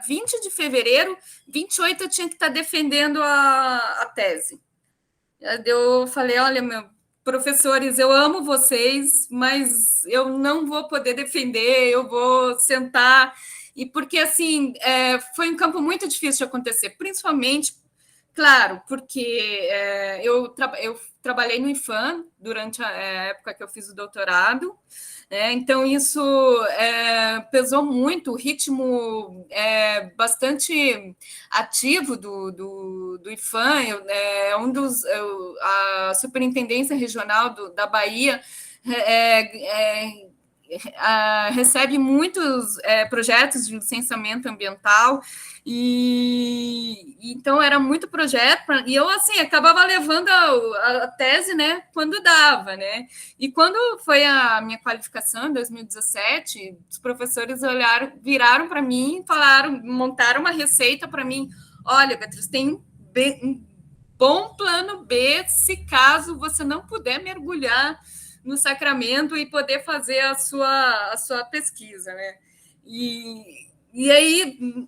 20 de fevereiro, 28 eu tinha que estar defendendo a tese. Eu falei, olha, professores, eu amo vocês, mas eu não vou poder defender, eu vou sentar, e porque, assim, foi um campo muito difícil de acontecer, principalmente, claro, porque eu trabalhei no IFAM durante a época que eu fiz o doutorado, então isso pesou muito, o ritmo bastante ativo do IFAM, a Superintendência Regional da Bahia recebe muitos projetos de licenciamento ambiental, e então era muito projeto, e eu assim acabava levando a tese, né, quando dava, né? E quando foi a minha qualificação em 2017, os professores viraram para mim e falaram, montaram uma receita para mim. Olha, Beatriz, tem um bom plano B se caso você não puder mergulhar no Sacramento e poder fazer a sua pesquisa, né? E aí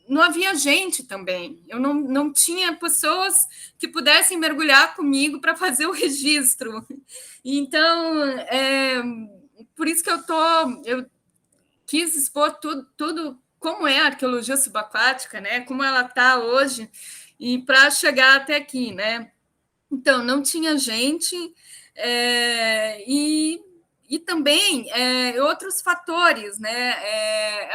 não havia gente também. Eu não tinha pessoas que pudessem mergulhar comigo para fazer o registro. Então, por isso que eu quis expor tudo como é a arqueologia subaquática, né? Como ela está hoje, e para chegar até aqui, né? Então, não tinha gente, e também outros fatores, né?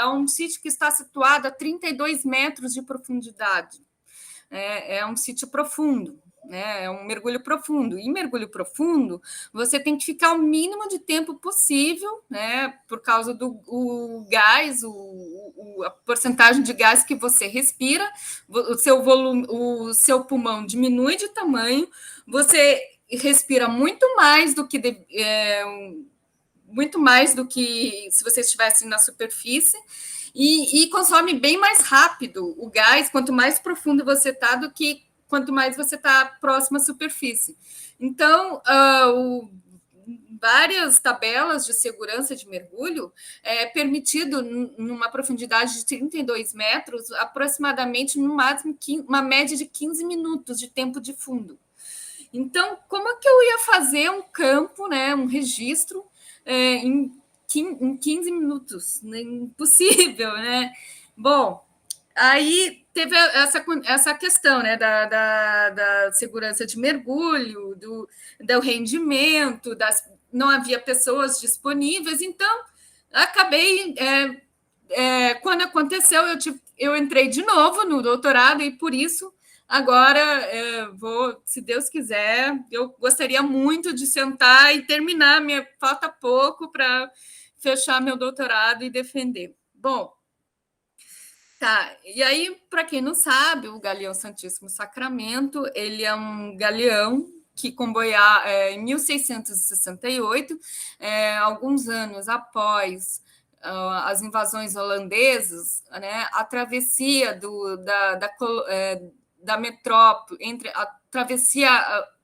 Um sítio que está situado a 32 metros de profundidade, é um sítio profundo, né? É um mergulho profundo. E mergulho profundo, você tem que ficar o mínimo de tempo possível, né? Por causa do gás, a porcentagem de gás que você respira, o seu volume, o seu pulmão diminui de tamanho, você respira muito mais do que se você estivesse na superfície, e consome bem mais rápido o gás, quanto mais profundo você está, do que quanto mais você está próximo à superfície. Então, várias tabelas de segurança de mergulho permitido numa profundidade de 32 metros, aproximadamente, no máximo, uma média de 15 minutos de tempo de fundo. Então, como é que eu ia fazer um campo, né, um registro em 15 minutos? Impossível, né? Bom, aí teve essa questão, né, da segurança de mergulho, do rendimento, não havia pessoas disponíveis, então acabei, quando aconteceu, eu entrei de novo no doutorado, e por isso agora se Deus quiser, eu gostaria muito de sentar e terminar, falta pouco para fechar meu doutorado e defender. Bom, tá, e aí, para quem não sabe, o Galeão Santíssimo Sacramento, ele é um galeão que comboiava em 1668, alguns anos após as invasões holandesas, né, a travessia da metrópole,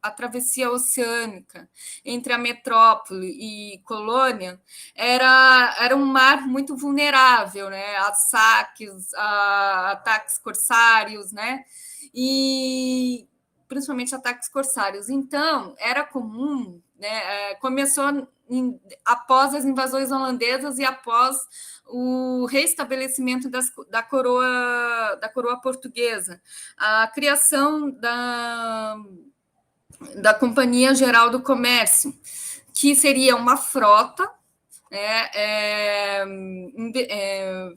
a travessia oceânica entre a metrópole e Colônia era um mar muito vulnerável, né, a saques, a ataques corsários, né, e principalmente ataques corsários. Então, era comum, né, começou após as invasões holandesas e após o reestabelecimento da coroa portuguesa, a criação da Companhia Geral do Comércio, que seria uma frota, né,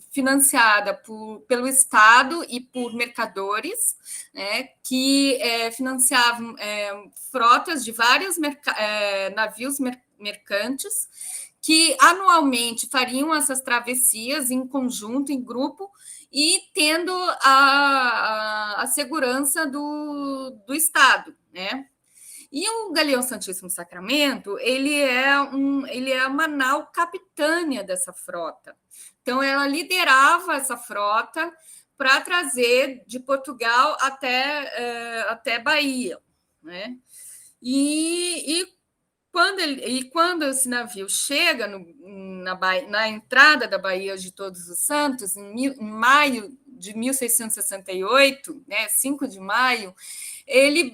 financiada pelo Estado e por mercadores, né, que financiavam frotas de vários navios mercantes, que anualmente fariam essas travessias em conjunto, em grupo, e tendo a segurança do Estado, né? E o Galeão Santíssimo Sacramento, ele é uma nau capitânia dessa frota. Então, ela liderava essa frota para trazer de Portugal até Bahia, né? E quando esse navio chega na entrada da Baía de Todos os Santos, em maio de 1668, né, 5 de maio, ele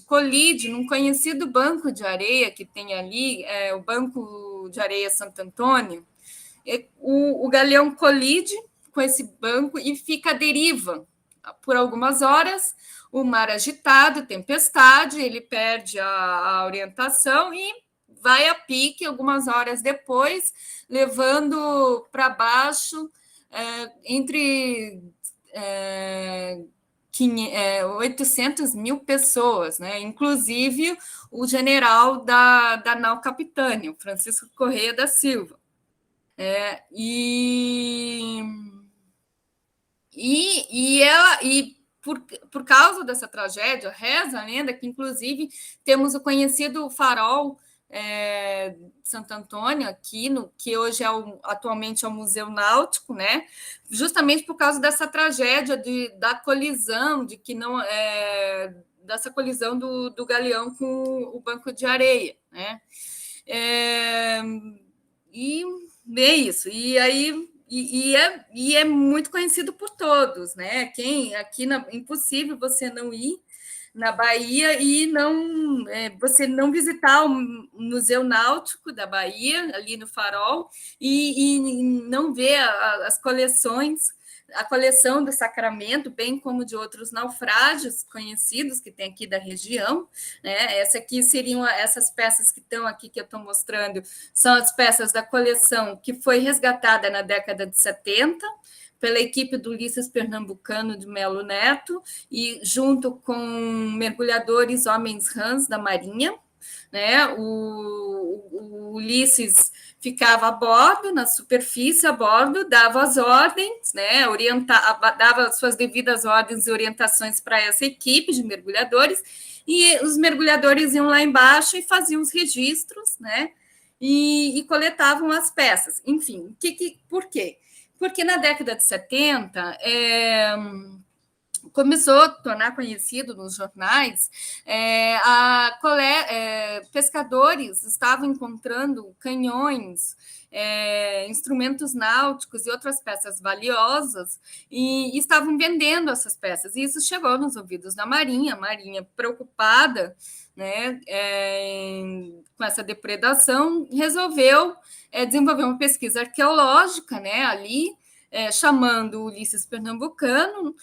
colide num conhecido banco de areia que tem ali, o Banco de Areia Santo Antônio. O galeão colide com esse banco e fica à deriva por algumas horas, o mar agitado, tempestade, ele perde a orientação e vai a pique algumas horas depois, levando para baixo entre 800 mil pessoas, né? Inclusive o general da nau capitânia, Francisco Correia da Silva. Por causa dessa tragédia, reza a lenda que, inclusive, temos o conhecido farol Santo Antônio, aqui, que hoje atualmente é o Museu Náutico, né? Justamente por causa dessa tragédia da colisão, dessa colisão do galeão com o banco de areia, né? E é isso. E aí é muito conhecido por todos, né? Impossível você não ir na Bahia e você não visitar o Museu Náutico da Bahia, ali no Farol, e não ver as coleções, a coleção do Sacramento, bem como de outros naufrágios conhecidos que tem aqui da região, né? Essas peças que estão aqui, que eu estou mostrando, são as peças da coleção que foi resgatada na década de 70, pela equipe do Ulisses Pernambucano de Melo Neto, e junto com mergulhadores homens rãs da Marinha, né? O Ulisses ficava a bordo, na superfície a bordo, dava as ordens, né? Dava suas devidas ordens e orientações para essa equipe de mergulhadores, e os mergulhadores iam lá embaixo e faziam os registros, né? E coletavam as peças. Enfim, por quê? Porque na década de 70, começou a tornar conhecido nos jornais, pescadores estavam encontrando canhões, instrumentos náuticos e outras peças valiosas, e estavam vendendo essas peças. E isso chegou nos ouvidos da Marinha, a Marinha preocupada, né, com essa depredação, resolveu desenvolver uma pesquisa arqueológica, né, ali, chamando o Ulisses Pernambucano,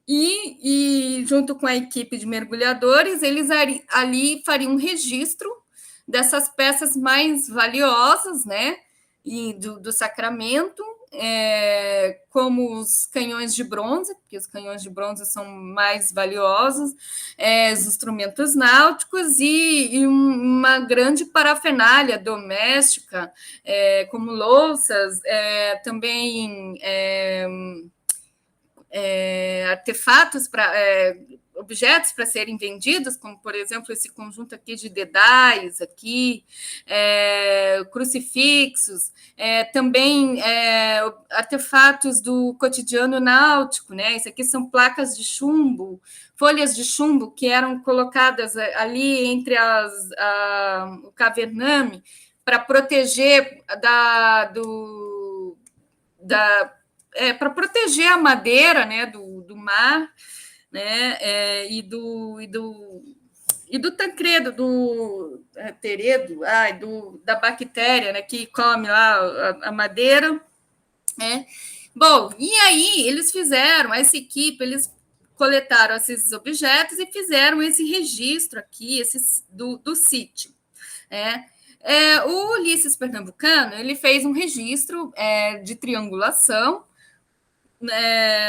e junto com a equipe de mergulhadores, eles ali fariam um registro dessas peças mais valiosas, né, do Sacramento, como os canhões de bronze, porque os canhões de bronze são mais valiosos, os instrumentos náuticos e uma grande parafernália doméstica, como louças, também artefatos objetos para serem vendidos, como, por exemplo, esse conjunto aqui de dedais, aqui, crucifixos, também artefatos do cotidiano náutico, né? Isso aqui são placas de chumbo, folhas de chumbo que eram colocadas ali entre o cavername para proteger para proteger a madeira, né, do mar, né, e do tancredo, do teredo, da bactéria, né, que come lá a madeira, né. Bom, e aí eles fizeram, essa equipe, eles coletaram esses objetos e fizeram esse registro aqui, do sítio, né. O Ulisses Pernambucano, ele fez um registro de triangulação,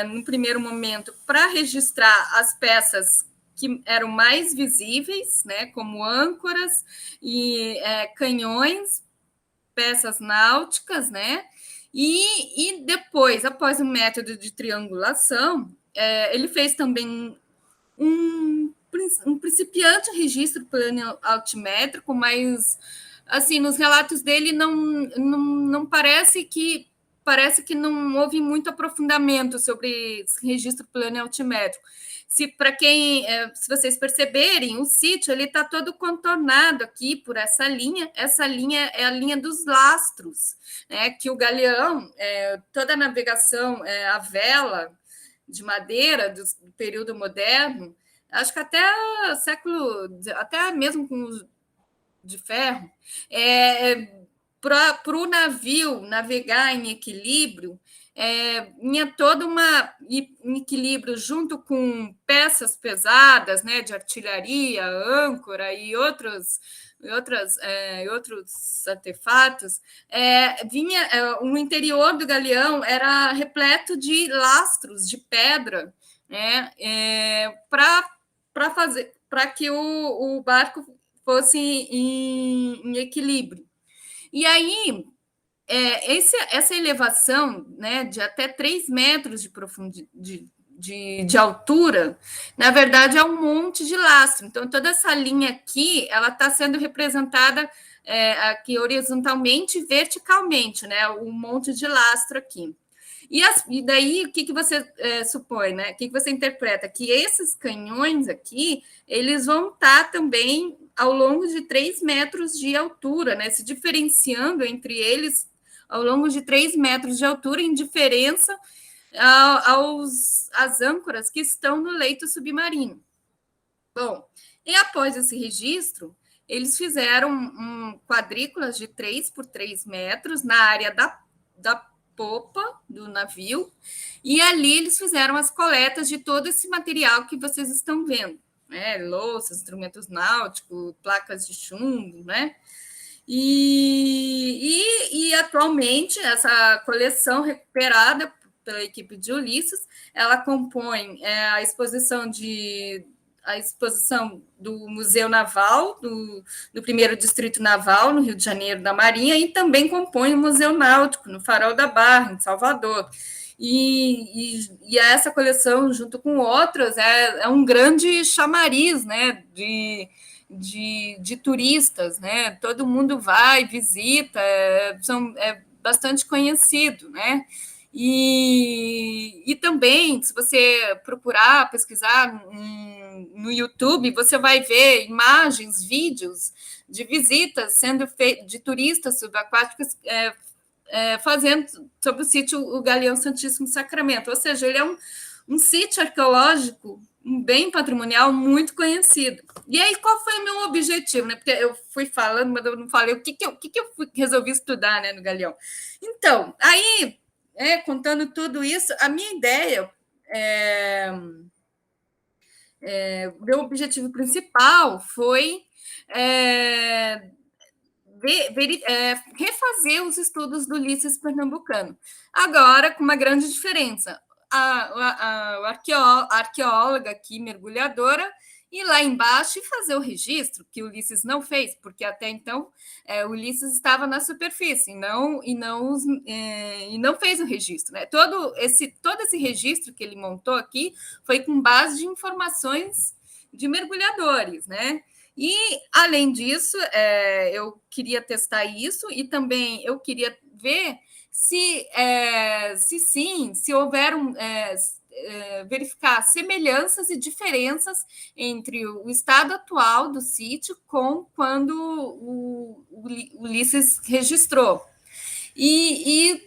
no primeiro momento, para registrar as peças que eram mais visíveis, né, como âncoras e canhões, peças náuticas, né, e depois, após o método de triangulação, ele fez também um principiante registro plano altimétrico, mas assim, nos relatos dele não parece que não houve muito aprofundamento sobre esse registro plano altimétrico. Se vocês perceberem, o sítio ele está todo contornado aqui por essa linha é a linha dos lastros, né, que o galeão, toda a navegação a vela de madeira do período moderno, acho que até mesmo com os de ferro, para o navio navegar em equilíbrio, tinha todo um equilíbrio junto com peças pesadas, né, de artilharia, âncora e outros artefatos, o interior do galeão era repleto de lastros de pedra, né, para que o barco fosse em equilíbrio. E aí, essa elevação, né, de até 3 metros de profundidade, de altura, na verdade, é um monte de lastro. Então, toda essa linha aqui, ela está sendo representada aqui horizontalmente e verticalmente, né? Um monte de lastro aqui. E daí, o que você supõe, né? O que você interpreta? Que esses canhões aqui, eles vão estar também ao longo de 3 metros de altura, né? Se diferenciando entre eles ao longo de 3 metros de altura, em diferença às âncoras que estão no leito submarino. Bom, e após esse registro, eles fizeram quadrículas de 3 por 3 metros na área da popa do navio, e ali eles fizeram as coletas de todo esse material que vocês estão vendo, né? Louças, instrumentos náuticos, placas de chumbo, né? E atualmente essa coleção recuperada pela equipe de Ulisses, ela compõe a exposição do Museu Naval, do 1º Distrito Naval, no Rio de Janeiro, da Marinha, e também compõe o Museu Náutico, no Farol da Barra, em Salvador. E essa coleção, junto com outras, é um grande chamariz, né, de turistas, né? Todo mundo vai, visita, é bastante conhecido, né? E também, se você procurar, pesquisar no YouTube, você vai ver imagens, vídeos de visitas sendo feitas, de turistas subaquáticos fazendo sobre o sítio o Galeão Santíssimo Sacramento. Ou seja, ele é um sítio arqueológico, um bem patrimonial muito conhecido. E aí, qual foi o meu objetivo? Né? Porque eu fui falando, mas eu não falei o que eu resolvi estudar, né, no Galeão. Então, aí, contando tudo isso, a minha ideia, meu objetivo principal foi refazer os estudos do Ulisses Pernambucano. Agora, com uma grande diferença. A arqueóloga aqui, mergulhadora, ir lá embaixo e fazer o registro, que Ulisses não fez, porque até então Ulisses estava na superfície e não fez o registro. Né? Todo esse registro que ele montou aqui foi com base de informações de mergulhadores, né? E, além disso, eu queria testar isso e também eu queria ver se houver verificar semelhanças e diferenças entre o estado atual do sítio com quando o Ulisses registrou. E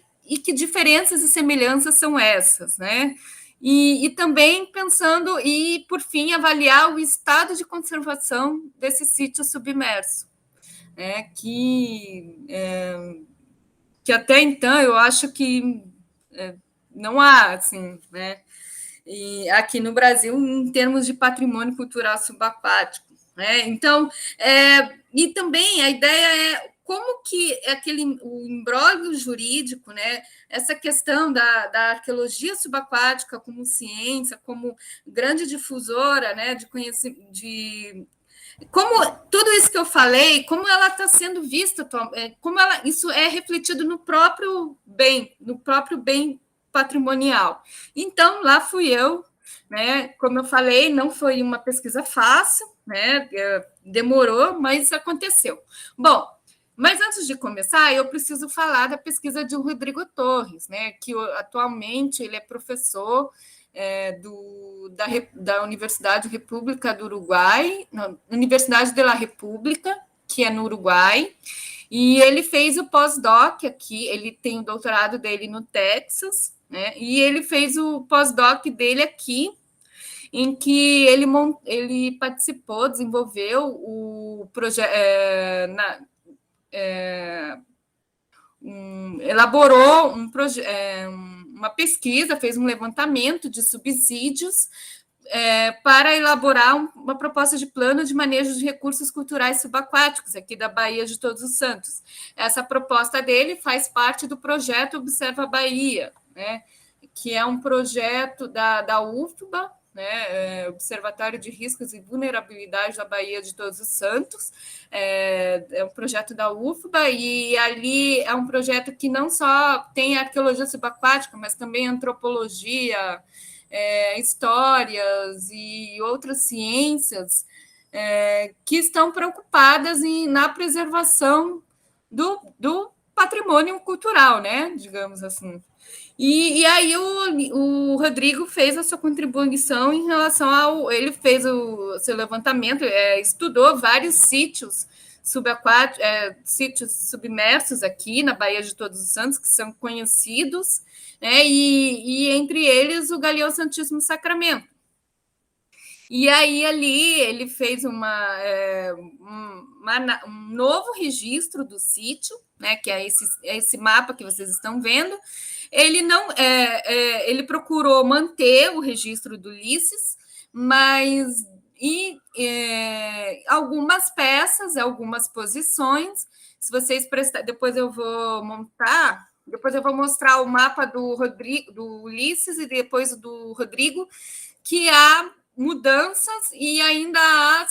que diferenças e semelhanças são essas, né? E também pensando, e por fim, avaliar o estado de conservação desse sítio submerso, né? Que até então eu acho que não há, assim, né? E aqui no Brasil, em termos de patrimônio cultural subaquático, né? Então, e também a ideia é como que o imbróglio jurídico, né? Essa questão da arqueologia subaquática como ciência, como grande difusora, né? De conhecimento, como tudo isso que eu falei, como ela está sendo vista, como isso é refletido no próprio bem patrimonial. Então, lá fui eu, né? Como eu falei, não foi uma pesquisa fácil, né? Demorou, mas aconteceu. Bom, mas antes de começar, eu preciso falar da pesquisa de Rodrigo Torres, né? Que atualmente ele é professor da Universidade República do Uruguai, não, Universidade de la República, que é no Uruguai, e ele fez o pós-doc aqui, ele tem o doutorado dele no Texas, né? E ele fez o pós-doc dele aqui, em que ele participou, desenvolveu o projeto, elaborou uma pesquisa, fez um levantamento de subsídios para elaborar uma proposta de plano de manejo de recursos culturais subaquáticos aqui da Baía de Todos os Santos. Essa proposta dele faz parte do projeto Observa Bahia, né, que é um projeto da UFBA, né, Observatório de Riscos e Vulnerabilidades da Baía de Todos os Santos, um projeto da UFBA, e ali é um projeto que não só tem arqueologia subaquática, mas também antropologia, histórias e outras ciências que estão preocupadas na preservação do patrimônio cultural, né? Digamos assim. E aí o Rodrigo fez a sua contribuição em relação ao... Ele fez o seu levantamento, estudou vários sítios subaquáticos, sítios submersos aqui na Baía de Todos os Santos, que são conhecidos, né? E entre eles o Galeão Santíssimo Sacramento. E aí ali ele fez um novo registro do sítio, né, que é esse mapa que vocês estão vendo. Ele não ele procurou manter o registro do Ulisses, mas algumas peças, algumas posições. Se vocês prestarem, depois eu vou mostrar o mapa do Ulisses e depois do Rodrigo, que há mudanças e ainda há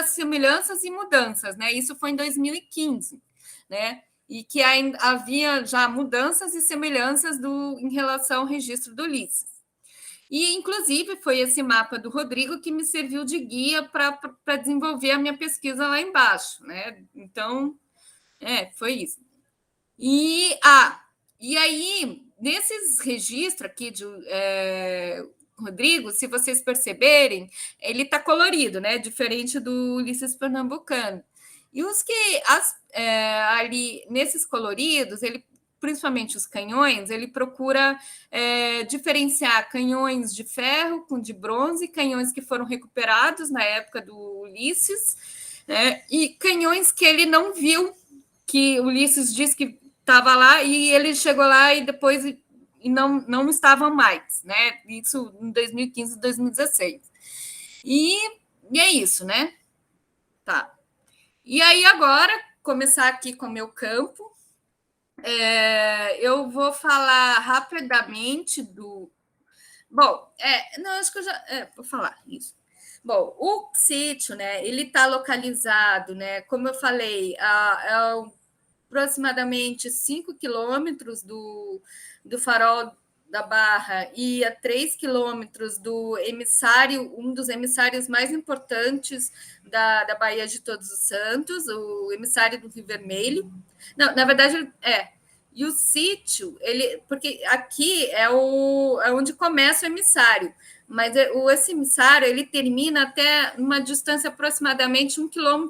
semelhanças e mudanças, né? Isso foi em 2015, né? E que ainda havia já mudanças e semelhanças em relação ao registro do Ulisses. E, inclusive, foi esse mapa do Rodrigo que me serviu de guia para desenvolver a minha pesquisa lá embaixo, né? Então, foi isso. E aí, nesses registros aqui de Rodrigo, se vocês perceberem, ele está colorido, né? Diferente do Ulisses Pernambucano. E ali, nesses coloridos, principalmente os canhões, ele procura diferenciar canhões de ferro com de bronze, canhões que foram recuperados na época do Ulisses, né? E canhões que ele não viu, que o Ulisses disse que estava lá e ele chegou lá e depois e não estavam mais, né? Isso em 2015 e 2016. E é isso, né? Tá. E aí, agora, começar aqui com o meu campo. Eu vou falar rapidamente do... Bom, não, acho que eu já... vou falar isso. Bom, o sítio, né, ele está localizado, né, como eu falei, a aproximadamente 5 quilômetros do Farol da Barra e a 3 quilômetros do emissário, um dos emissários mais importantes da Baía de Todos os Santos, o emissário do Rio Vermelho. Não, na verdade, E o sítio, porque aqui é onde começa o emissário, mas esse emissário ele termina até uma distância aproximadamente 1,5 km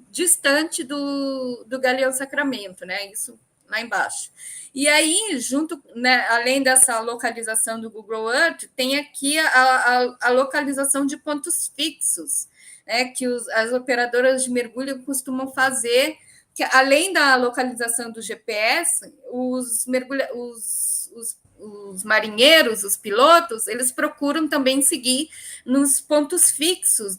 distante do Galeão Sacramento, né? Isso lá embaixo. E aí, junto, né, além dessa localização do Google Earth, tem aqui a localização de pontos fixos, né, que as operadoras de mergulho costumam fazer, que além da localização do GPS, os marinheiros, os pilotos, eles procuram também seguir nos pontos fixos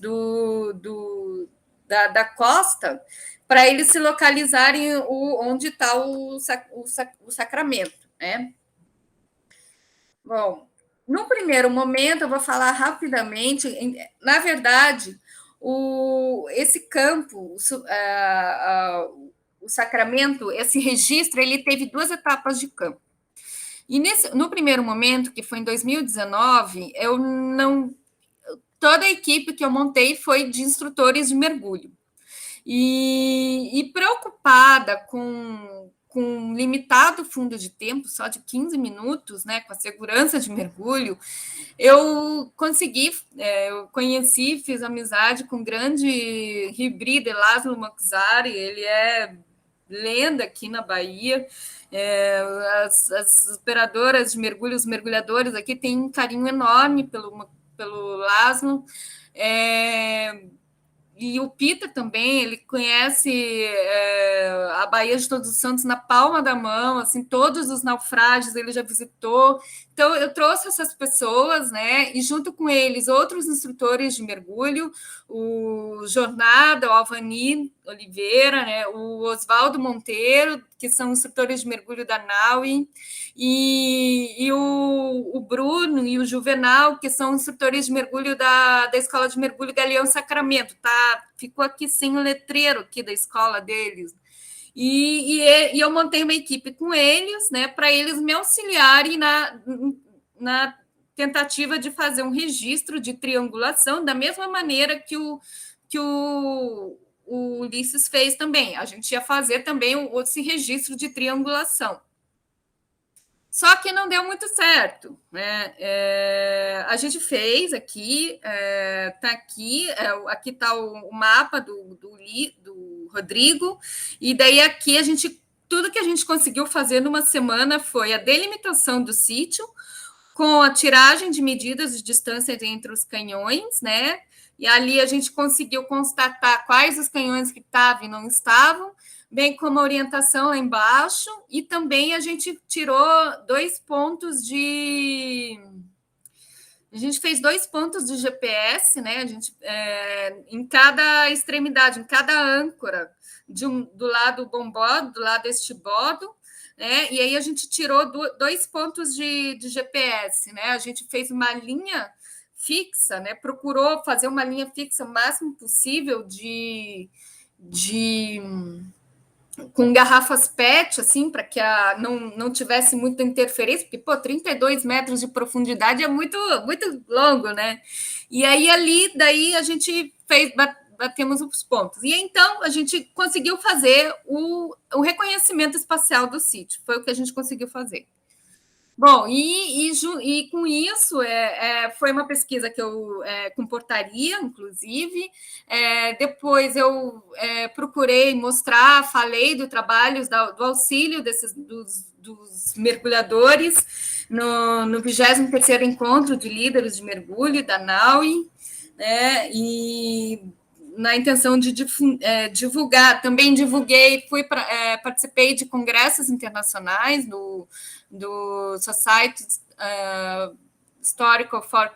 da costa, para eles se localizarem onde está o Sacramento, né? Bom, no primeiro momento, eu vou falar rapidamente, na verdade, esse campo, o Sacramento, esse registro, ele teve 2 etapas de campo. E no primeiro momento, que foi em 2019, eu não... Toda a equipe que eu montei foi de instrutores de mergulho. E preocupada com um limitado fundo de tempo, só de 15 minutos, né, com a segurança de mergulho, eu conheci, fiz amizade com o grande Ribri de Laszlo Moczari, ele é lenda aqui na Bahia. As operadoras de mergulho, os mergulhadores aqui têm um carinho enorme pelo Laszlo. E o Peter também, ele conhece a Baía de Todos os Santos na palma da mão, assim, todos os naufrágios ele já visitou. Então, eu trouxe essas pessoas, né, e junto com eles, outros instrutores de mergulho, o Jornada, o Alvani Oliveira, né, o Oswaldo Monteiro, que são instrutores de mergulho da NAUI, e o Bruno e o Juvenal, que são instrutores de mergulho da Escola de Mergulho Galeão Sacramento, tá? Ficou aqui sem o letreiro aqui da escola deles. E eu montei uma equipe com eles, né, para eles me auxiliarem na tentativa de fazer um registro de triangulação, da mesma maneira que o Ulisses fez também. A gente ia fazer também esse registro de triangulação. Só que não deu muito certo, né? A gente fez aqui, tá aqui está o mapa do Rodrigo, e daí aqui tudo que a gente conseguiu fazer numa semana foi a delimitação do sítio, com a tiragem de medidas de distância entre os canhões, né? E ali a gente conseguiu constatar quais os canhões que estavam e não estavam, bem como a orientação lá embaixo, e também a gente tirou 2 pontos A gente fez 2 pontos de GPS, né? A gente, em cada extremidade, em cada âncora, do lado bombodo, do lado estibodo, né? E aí a gente tirou 2 pontos de GPS, né? A gente fez uma linha fixa, né? Procurou fazer uma linha fixa o máximo possível com garrafas PET, assim, para que não tivesse muita interferência, porque, 32 metros de profundidade é muito, muito longo, né? E aí, daí a gente batemos os pontos. E então, a gente conseguiu fazer o reconhecimento espacial do sítio, foi o que a gente conseguiu fazer. Bom, e com isso, foi uma pesquisa que eu comportaria, inclusive. Depois eu procurei mostrar, falei do trabalho, do auxílio dos mergulhadores no 23º Encontro de Líderes de Mergulho da NAUI, né, e na intenção de divulgar. Também divulguei, participei de congressos internacionais do Society Historical for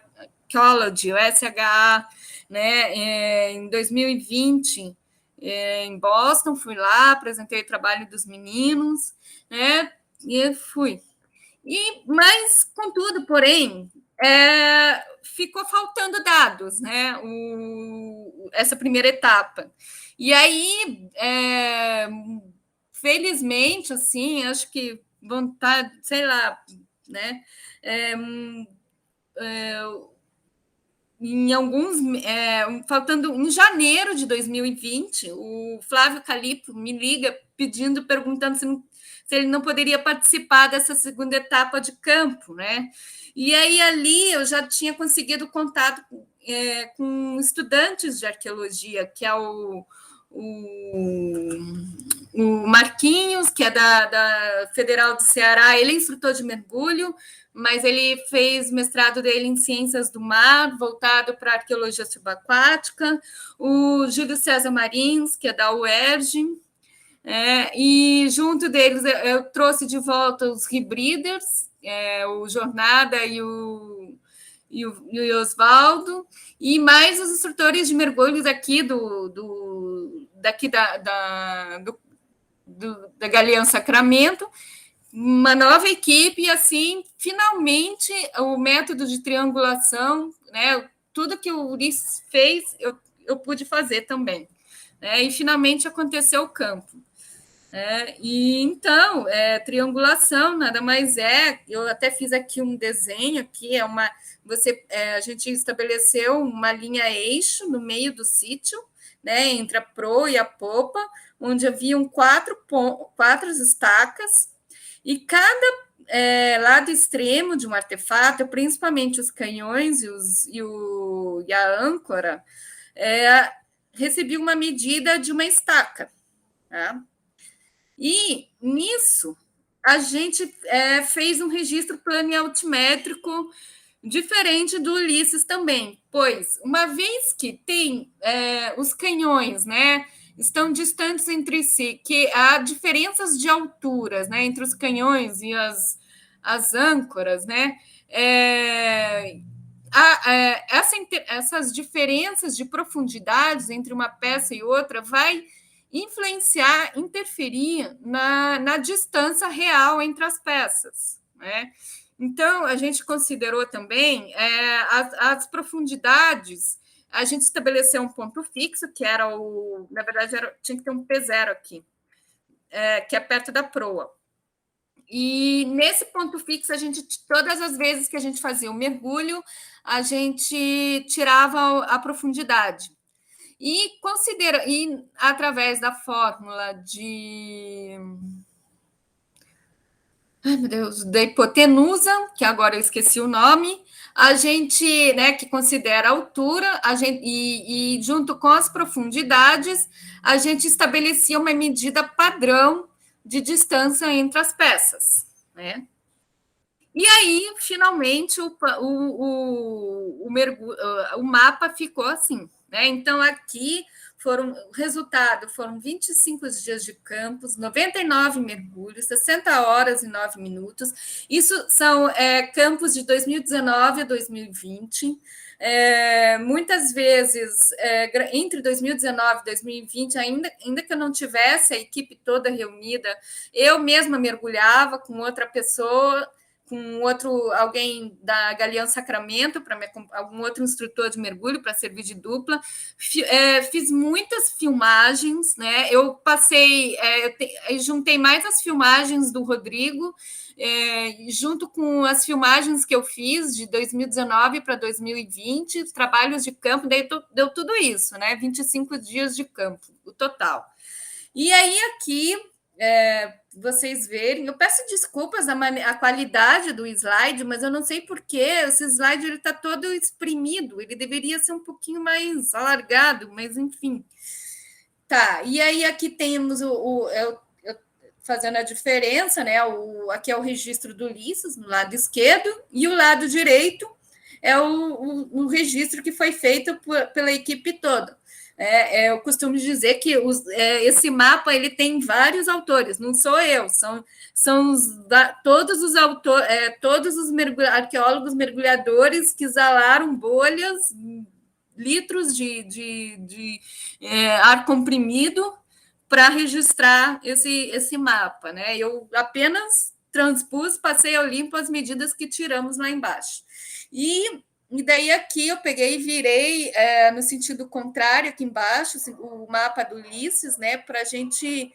Archaeology, o SHA, né, em 2020, em Boston, fui lá, apresentei o trabalho dos meninos, né, e fui. Mas, contudo, porém, ficou faltando dados, né? Essa primeira etapa. E aí, felizmente, assim, acho que vontade, sei lá, né? Em alguns, faltando em janeiro de 2020, o Flávio Calipo me liga pedindo, perguntando se ele não poderia participar dessa segunda etapa de campo, né? E aí ali eu já tinha conseguido contato com estudantes de arqueologia, que é o Marquinhos, que é da Federal do Ceará, ele é instrutor de mergulho, mas ele fez mestrado dele em Ciências do Mar, voltado para arqueologia subaquática, o Júlio César Marins, que é da UERJ, e junto deles eu trouxe de volta os Rebreeders, o Jornada e o Oswaldo, e mais os instrutores de mergulhos aqui daqui da Galeão Sacramento, uma nova equipe, e assim, finalmente, o método de triangulação, né, tudo que o Ulisses fez, eu pude fazer também. E finalmente aconteceu o campo. E então, triangulação nada mais eu até fiz aqui um desenho, aqui a gente estabeleceu uma linha eixo no meio do sítio, né, entre a proa e a popa, onde haviam quatro estacas, e cada lado extremo de um artefato, principalmente os canhões e a âncora, recebia uma medida de uma estaca, tá? E nisso a gente fez um registro planialtimétrico diferente do Ulisses também, pois uma vez que tem os canhões, né, estão distantes entre si, que há diferenças de alturas, né, entre os canhões e as âncoras, né, essas diferenças de profundidades entre uma peça e outra vai influenciar, interferir na distância real entre as peças, né? Então, a gente considerou também as profundidades, a gente estabeleceu um ponto fixo, que era na verdade, tinha que ter um P0 aqui, que é perto da proa. E nesse ponto fixo, todas as vezes que a gente fazia o mergulho, a gente tirava a profundidade. E através da fórmula da hipotenusa, que agora eu esqueci o nome, a gente, né, que considera a altura, e junto com as profundidades, a gente estabelecia uma medida padrão de distância entre as peças, né? E aí, finalmente, o mapa ficou assim, né? Então, aqui o resultado foram 25 dias de campos, 99 mergulhos, 60 horas e 9 minutos. Isso são campos de 2019 a 2020. Muitas vezes, entre 2019 e 2020, ainda que eu não tivesse a equipe toda reunida, eu mesma mergulhava com outra pessoa, com alguém da Galeão Sacramento, algum outro instrutor de mergulho para servir de dupla. Fiz muitas filmagens, né? Eu juntei mais as filmagens do Rodrigo, junto com as filmagens que eu fiz de 2019 para 2020, os trabalhos de campo, daí deu tudo isso, né? 25 dias de campo, o total. E aí, aqui, vocês verem, eu peço desculpas a qualidade do slide, mas eu não sei porquê, esse slide está todo exprimido, ele deveria ser um pouquinho mais alargado, mas enfim. Tá, e aí aqui temos fazendo a diferença, né? Aqui é o registro do Ulisses, no lado esquerdo, e o lado direito é o registro que foi feito pela equipe toda. Eu costumo dizer que esse mapa ele tem vários autores, não sou eu, são todos os autores, todos os arqueólogos mergulhadores que exalaram bolhas, litros de ar comprimido para registrar esse mapa, né? Eu apenas transpus, passei ao limpo as medidas que tiramos lá embaixo. E daí aqui eu peguei e virei no sentido contrário, aqui embaixo, assim, o mapa do Ulisses, né, para a gente,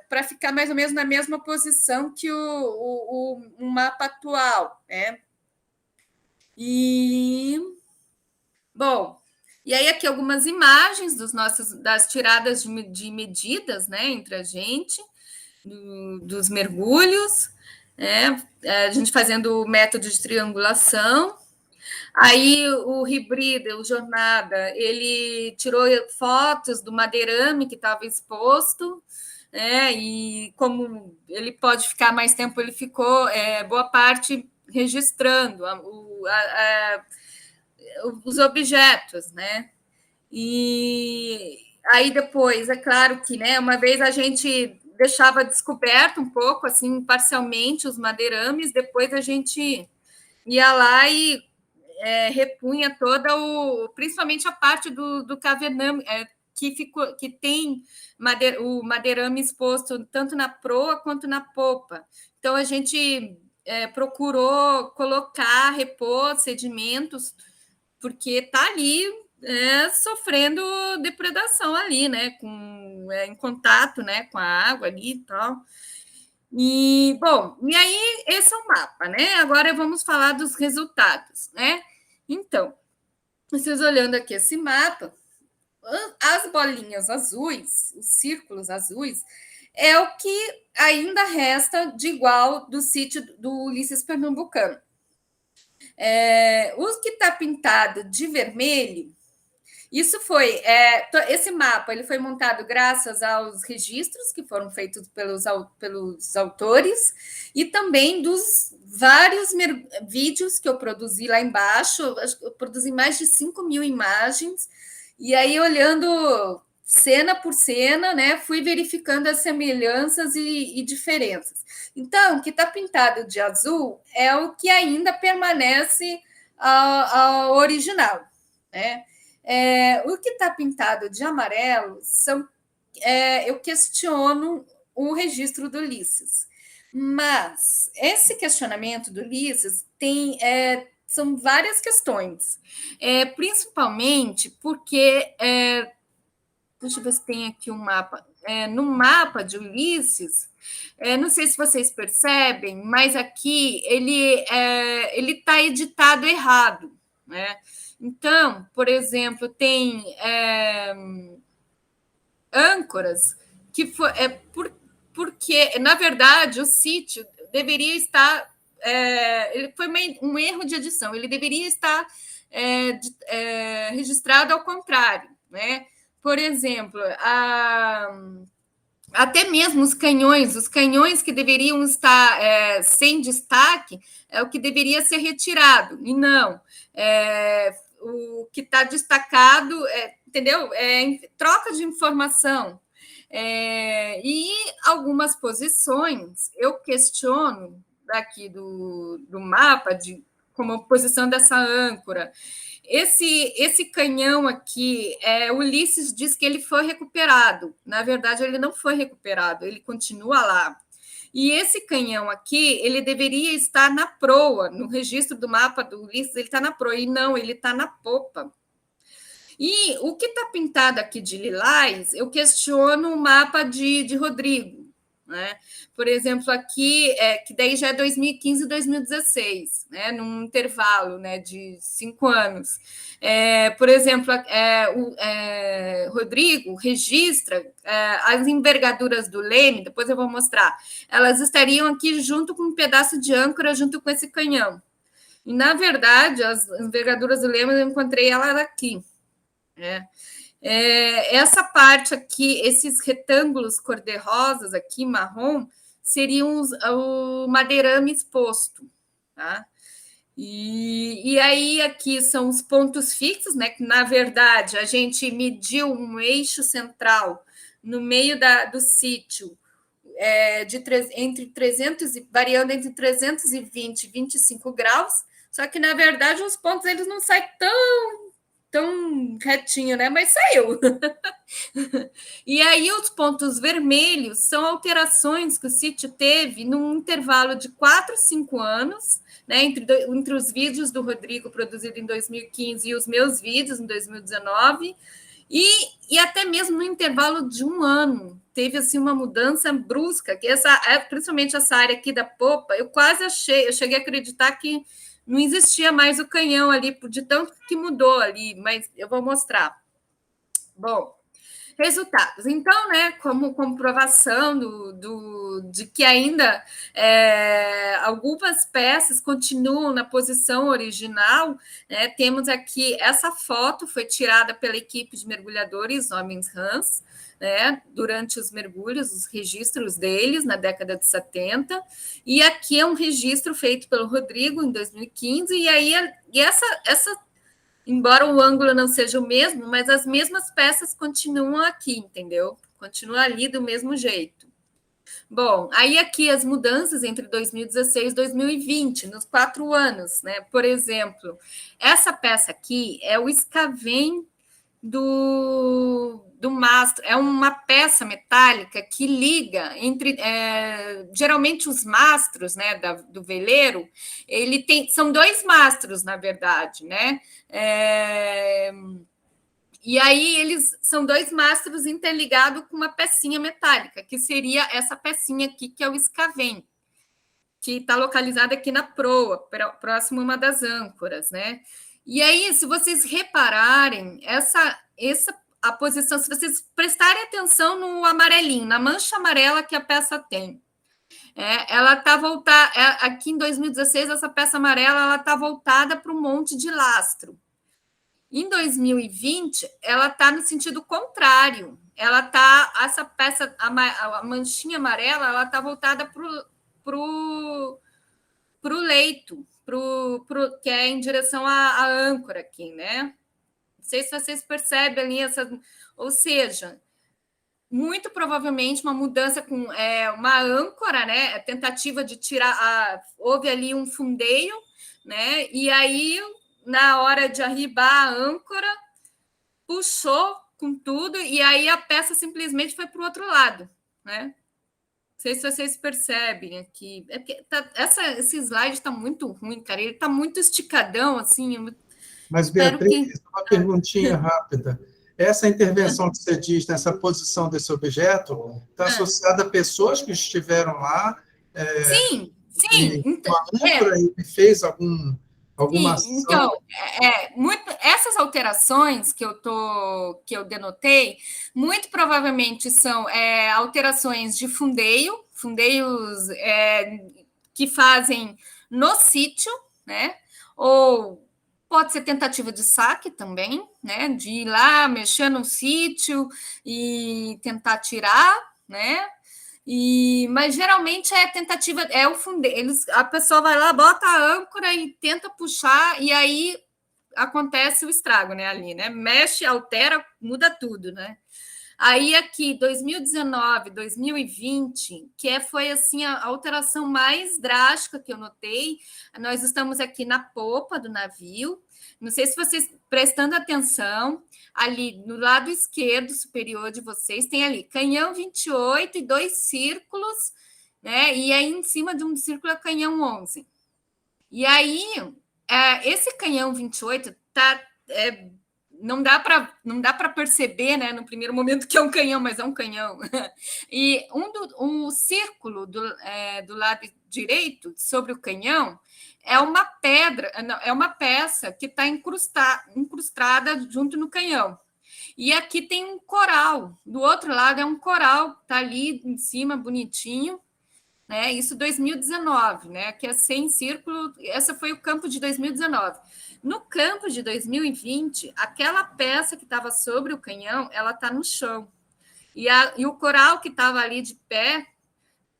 para ficar mais ou menos na mesma posição que o mapa atual, né? E, bom, e aí aqui algumas imagens das tiradas de medidas, né, entre a gente, dos mergulhos, né, a gente fazendo o método de triangulação. Aí o Hibrida, o Jornada, ele tirou fotos do madeirame que estava exposto, né? E como ele pode ficar mais tempo, ele ficou boa parte registrando os objetos, né? E aí depois, é claro que, né, uma vez a gente deixava descoberto um pouco, assim, parcialmente os madeirames, depois a gente ia lá e repunha toda principalmente a parte do cavername, que tem o madeirame exposto tanto na proa quanto na popa. Então a gente procurou repor sedimentos, porque está ali sofrendo depredação ali, né? Em contato, né, com a água ali e tal. E, bom, e aí esse é o mapa, né? Agora vamos falar dos resultados, né? Então, vocês olhando aqui esse mapa, as bolinhas azuis, os círculos azuis, é o que ainda resta de igual do sítio do Ulisses Pernambucano. O que está pintado de vermelho, isso foi esse mapa ele foi montado graças aos registros que foram feitos pelos autores e também dos vários vídeos que eu produzi lá embaixo. Eu produzi mais de 5.000 imagens, e aí, olhando cena por cena, né, fui verificando as semelhanças e diferenças. Então, o que está pintado de azul é o que ainda permanece ao original, né? O que está pintado de amarelo eu questiono o registro do Ulisses. Mas esse questionamento do Ulisses são várias questões, principalmente porque deixa eu ver se tem aqui um mapa. No mapa de Ulisses, não sei se vocês percebem, mas aqui ele está editado errado, né? Então, por exemplo, tem âncoras que porque, na verdade, o sítio deveria estar. Ele foi um erro de edição, ele deveria estar registrado ao contrário, né? Por exemplo, até mesmo os canhões que deveriam estar sem destaque, é o que deveria ser retirado, e não. O que está destacado, entendeu? Troca de informação. E algumas posições eu questiono daqui do mapa, como a posição dessa âncora. Esse canhão aqui, Ulisses diz que ele foi recuperado. Na verdade, ele não foi recuperado, ele continua lá. E esse canhão aqui, ele deveria estar na proa, no registro do mapa do Ulisses, ele está na proa, e não, ele está na popa. E o que está pintado aqui de lilás, eu questiono o mapa de Rodrigo, né? Por exemplo, aqui, que daí já é 2015 e 2016, né? Num intervalo, né, de 5 anos. Por exemplo, Rodrigo registra as envergaduras do leme, depois eu vou mostrar, elas estariam aqui junto com um pedaço de âncora, junto com esse canhão. E, na verdade, as envergaduras do leme, eu encontrei ela aqui. Essa parte aqui, esses retângulos cor-de-rosas aqui, marrom, seriam o madeirame exposto, tá? E aí aqui são os pontos fixos, né? Que na verdade a gente mediu um eixo central no meio do sítio, variando entre 320 e 25 graus, só que na verdade os pontos eles não saem tão tão retinho, né? Mas saiu. E aí os pontos vermelhos são alterações que o sítio teve num intervalo de 4, 5 anos, né, entre os vídeos do Rodrigo produzido em 2015 e os meus vídeos em 2019, e até mesmo no intervalo de um ano teve assim uma mudança brusca, que principalmente essa área aqui da popa, eu cheguei a acreditar que não existia mais o canhão ali, de tanto que mudou ali, mas eu vou mostrar. Bom, resultados. Então, né, como comprovação de que ainda algumas peças continuam na posição original, né, temos aqui essa foto, foi tirada pela equipe de mergulhadores Homens Hans, né, durante os mergulhos, os registros deles na década de 70, e aqui é um registro feito pelo Rodrigo em 2015, e aí essa embora o ângulo não seja o mesmo, mas as mesmas peças continuam aqui, entendeu? Continua ali do mesmo jeito. Bom, aí aqui as mudanças entre 2016 e 2020, nos 4 anos, né? Por exemplo, essa peça aqui é o escavém do mastro, é uma peça metálica que liga entre geralmente os mastros, né, do veleiro, são 2 mastros, na verdade, né? E aí eles são 2 mastros interligados com uma pecinha metálica, que seria essa pecinha aqui, que é o escavém, que está localizada aqui na proa, próximo a uma das âncoras, né? E aí, se vocês repararem, a posição, se vocês prestarem atenção no amarelinho, na mancha amarela que a peça tem, ela está voltada, aqui em 2016, essa peça amarela, ela está voltada para o monte de lastro. Em 2020, ela está no sentido contrário. Essa peça, a manchinha amarela, ela está voltada para o leito, que é em direção à âncora aqui, né? Não sei se vocês percebem ali ou seja, muito provavelmente uma mudança com uma âncora, né? A tentativa de tirar, houve ali um fundeio, né? E aí, na hora de arribar a âncora, puxou com tudo, e aí a peça simplesmente foi para o outro lado, né? Não sei se vocês percebem aqui. Esse slide está muito ruim, cara. Ele está muito esticadão, assim. Mas, Beatriz, uma perguntinha rápida. Essa intervenção que você diz nessa posição desse objeto está associada a pessoas que estiveram lá? Sim. Então, uma âncora e fez alguma ação? Então, essas alterações que eu denotei, muito provavelmente são alterações de fundeios que fazem no sítio, né? Ou pode ser tentativa de saque também, né? De ir lá, mexer no sítio e tentar tirar, né? Mas geralmente é tentativa, o fundeiro. A pessoa vai lá, bota a âncora e tenta puxar, e aí acontece o estrago, né? Ali, né? Mexe, altera, muda tudo, né? Aí aqui, 2019, 2020, foi assim a alteração mais drástica que eu notei. Nós estamos aqui na popa do navio. Não sei se vocês prestando atenção, ali no lado esquerdo superior de vocês tem ali canhão 28 e 2 círculos, né? E aí em cima de um círculo é canhão 11. E aí esse canhão 28 não dá para perceber, né, no primeiro momento que é um canhão, mas é um canhão. E um círculo do lado direito, sobre o canhão, é uma pedra, é uma peça que está incrustada junto no canhão. E aqui tem um coral, do outro lado é um coral, está ali em cima, bonitinho, né? Isso 2019, né? Que é sem círculo, esse foi o campo de 2019. No campo de 2020, aquela peça que estava sobre o canhão, ela está no chão. E o coral que estava ali de pé,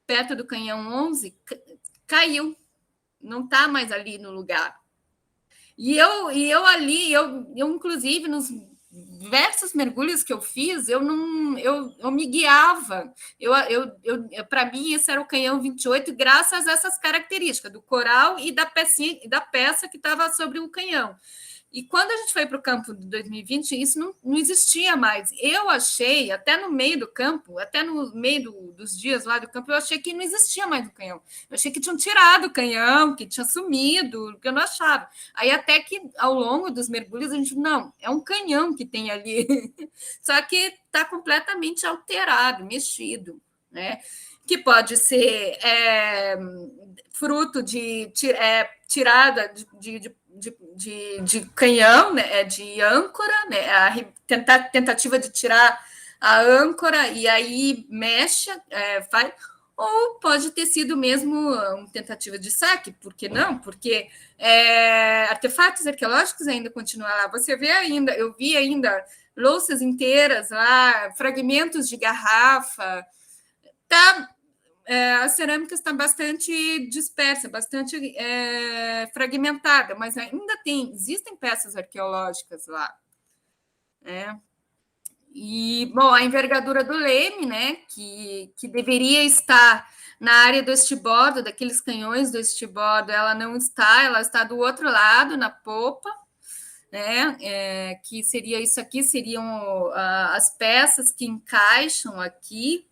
perto do canhão 11, caiu. Não está mais ali no lugar. E eu ali, inclusive, nos diversos mergulhos que eu fiz, eu me guiava. Para mim, esse era o canhão 28, graças a essas características do coral e da peça que estava sobre o canhão. E quando a gente foi para o campo de 2020, isso não existia mais. Eu achei, até no meio do campo, até no meio dos dias lá do campo, eu achei que não existia mais o canhão. Eu achei que tinham tirado o canhão, que tinha sumido, que eu não achava. Aí até que ao longo dos mergulhos a gente, não, é um canhão que tem ali. Só que está completamente alterado, mexido, né? Que pode ser fruto de tirada de canhão, né, de âncora, né, a tentativa de tirar a âncora e aí mexe, faz, ou pode ter sido mesmo uma tentativa de saque, por que não? Porque artefatos arqueológicos ainda continuam lá. Você vê ainda, eu vi ainda louças inteiras lá, fragmentos de garrafa, tá? A cerâmica está bastante dispersa, bastante fragmentada, mas ainda existem peças arqueológicas lá. Né? E, bom, a envergadura do leme, né, que deveria estar na área do estibordo, daqueles canhões do estibordo, ela não está, ela está do outro lado, na popa, né, que seria isso aqui, seriam as peças que encaixam aqui,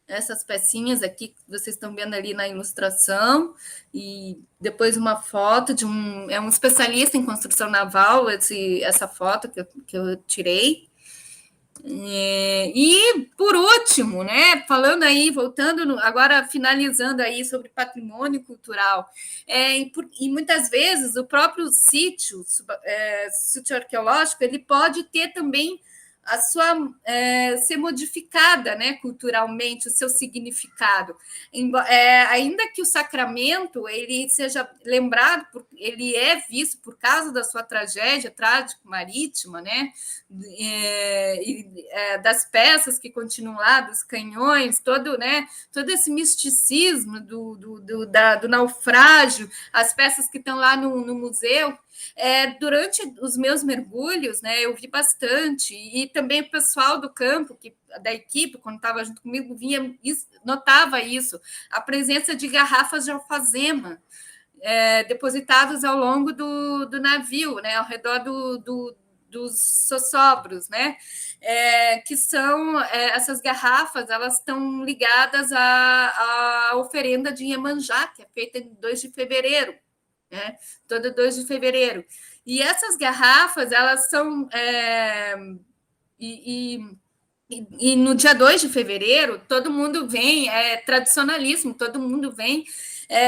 essas pecinhas aqui que vocês estão vendo ali na ilustração, e depois uma foto de um especialista em construção naval, essa foto que eu tirei. E por último, né, falando aí, voltando agora, finalizando aí sobre patrimônio cultural, e muitas vezes o próprio sítio arqueológico, ele pode ter também a sua ser modificada, né, culturalmente, o seu significado. Ainda que o sacramento ele seja lembrado, ele é visto por causa da sua tragédia trágico-marítima, né, das peças que continuam lá, dos canhões, todo esse misticismo do naufrágio, as peças que estão lá no museu. Durante os meus mergulhos, né, eu vi bastante, e também o pessoal do campo, da equipe, quando estava junto comigo, notava isso, a presença de garrafas de alfazema depositadas ao longo do navio, né, ao redor dos sossobros, né, que são essas garrafas, elas estão ligadas à oferenda de Iemanjá, que é feita em 2 de fevereiro, né? Todo 2 de fevereiro. E essas garrafas, elas são. E no dia 2 de fevereiro, todo mundo vem, tradicionalismo, todo mundo vem,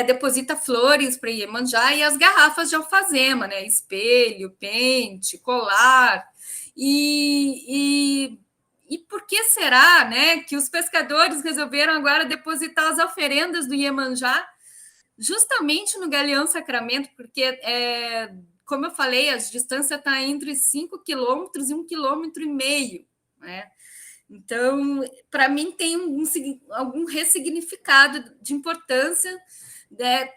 deposita flores para Iemanjá e as garrafas de alfazema, né? Espelho, pente, colar. E por que será, né, que os pescadores resolveram agora depositar as oferendas do Iemanjá justamente no Galeão Sacramento, porque, como eu falei, a distância está entre 5 quilômetros e 1,5 km, né? Então, para mim, tem algum ressignificado de importância, né,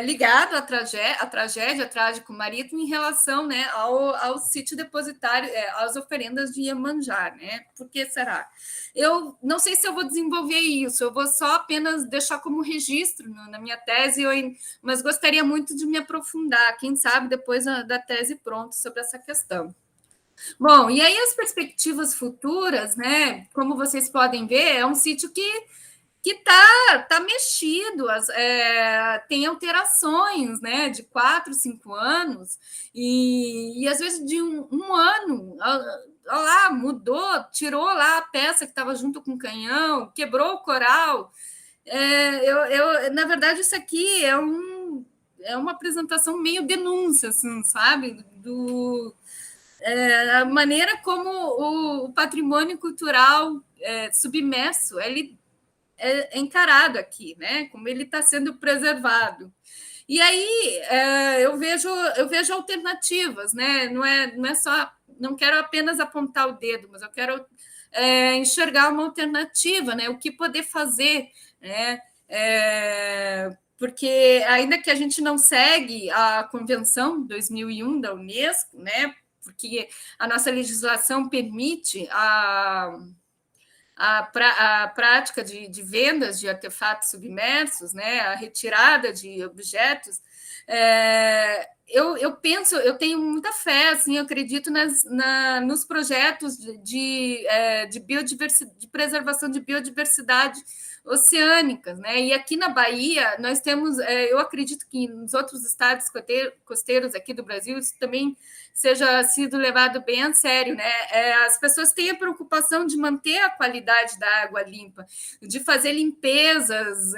ligado à tragédia trágico-marítimo em relação, né, ao sítio depositário, às oferendas de Iemanjá, né? Por que será? Eu não sei se eu vou desenvolver isso, eu vou só apenas deixar como registro na minha tese, mas gostaria muito de me aprofundar, quem sabe depois da tese pronta sobre essa questão. Bom, e aí as perspectivas futuras, né? Como vocês podem ver, é um sítio que tá mexido, tem alterações, né, de 4, 5 anos, e às vezes de um ano, lá, mudou, tirou lá a peça que estava junto com o canhão, quebrou o coral. Na verdade, isso aqui é uma apresentação meio denúncia, assim, sabe, a maneira como o patrimônio cultural submerso ele é encarado aqui, né? Como ele está sendo preservado. E aí eu vejo alternativas, né? Não é só, não quero apenas apontar o dedo, mas eu quero enxergar uma alternativa, né? O que poder fazer, né? Porque ainda que a gente não segue a Convenção 2001 da Unesco, né? Porque a nossa legislação permite a prática de vendas de artefatos submersos, né, a retirada de objetos, eu penso, eu tenho muita fé, assim, eu acredito nos projetos de biodiversidade, de preservação de biodiversidade oceânicas, né? E aqui na Bahia nós temos, eu acredito que nos outros estados costeiros aqui do Brasil isso também seja sido levado bem a sério, né? As pessoas têm a preocupação de manter a qualidade da água limpa, de fazer limpezas,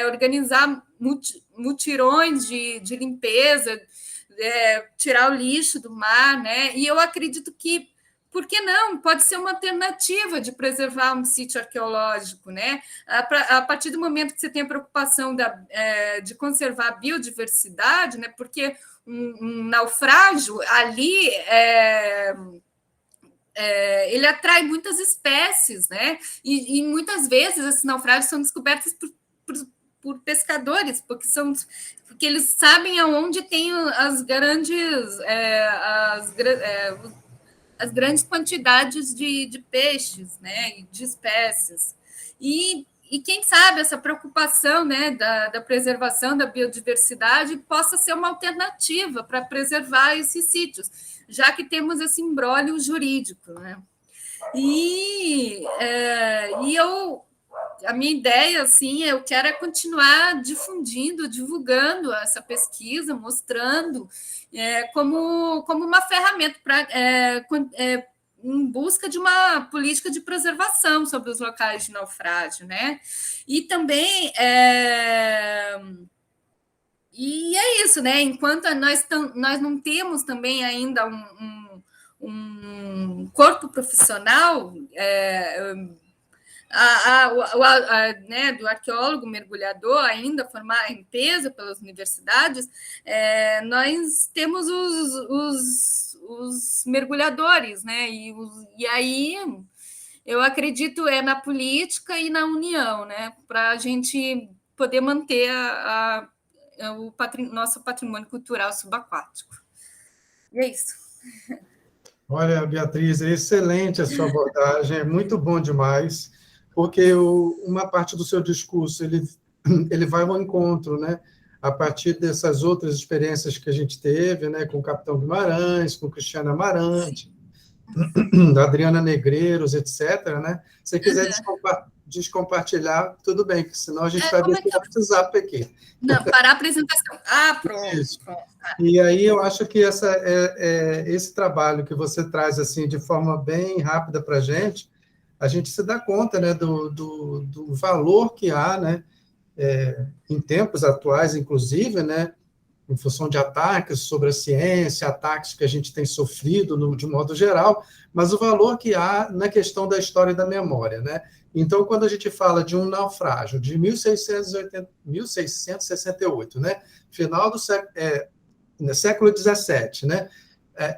organizar mutirões de limpeza, tirar o lixo do mar, né? E eu acredito que, por que não? Pode ser uma alternativa de preservar um sítio arqueológico, né? A partir do momento que você tem a preocupação de conservar a biodiversidade, né? Porque um naufrágio ali ele atrai muitas espécies, né? E muitas vezes esses naufrágios são descobertos por pescadores, porque eles sabem aonde tem as grandes quantidades de peixes, né, e de espécies. E quem sabe essa preocupação, né, da preservação da biodiversidade possa ser uma alternativa para preservar esses sítios, já que temos esse imbróglio jurídico, né? A minha ideia, assim, eu quero continuar difundindo, divulgando essa pesquisa, mostrando como uma ferramenta em busca de uma política de preservação sobre os locais de naufrágio, né? E também e é isso, né? Enquanto nós não temos também ainda um corpo profissional né, do arqueólogo mergulhador ainda formar em peso pelas universidades, nós temos os mergulhadores, né? E aí eu acredito na política e na união, né? Para a gente poder manter o nosso patrimônio cultural subaquático. E é isso. Olha, Beatriz, é excelente a sua abordagem, é muito bom demais, porque uma parte do seu discurso ele vai ao encontro, né? A partir dessas outras experiências que a gente teve, né? Com o Capitão Guimarães, com o Cristiano Amarante, da Adriana Negreiros, etc., né? Se você quiser descompartilhar, tudo bem, porque senão a gente vai ver o WhatsApp aqui. Não, parar a apresentação. Pronto. Isso. E aí eu acho que esse trabalho que você traz assim de forma bem rápida para a gente se dá conta, né, do valor que há, né, em tempos atuais, inclusive, né, em função de ataques sobre a ciência, ataques que a gente tem sofrido de modo geral, mas o valor que há na questão da história e da memória, né? Então, quando a gente fala de um naufrágio de 1668, né, final do século XVII, né,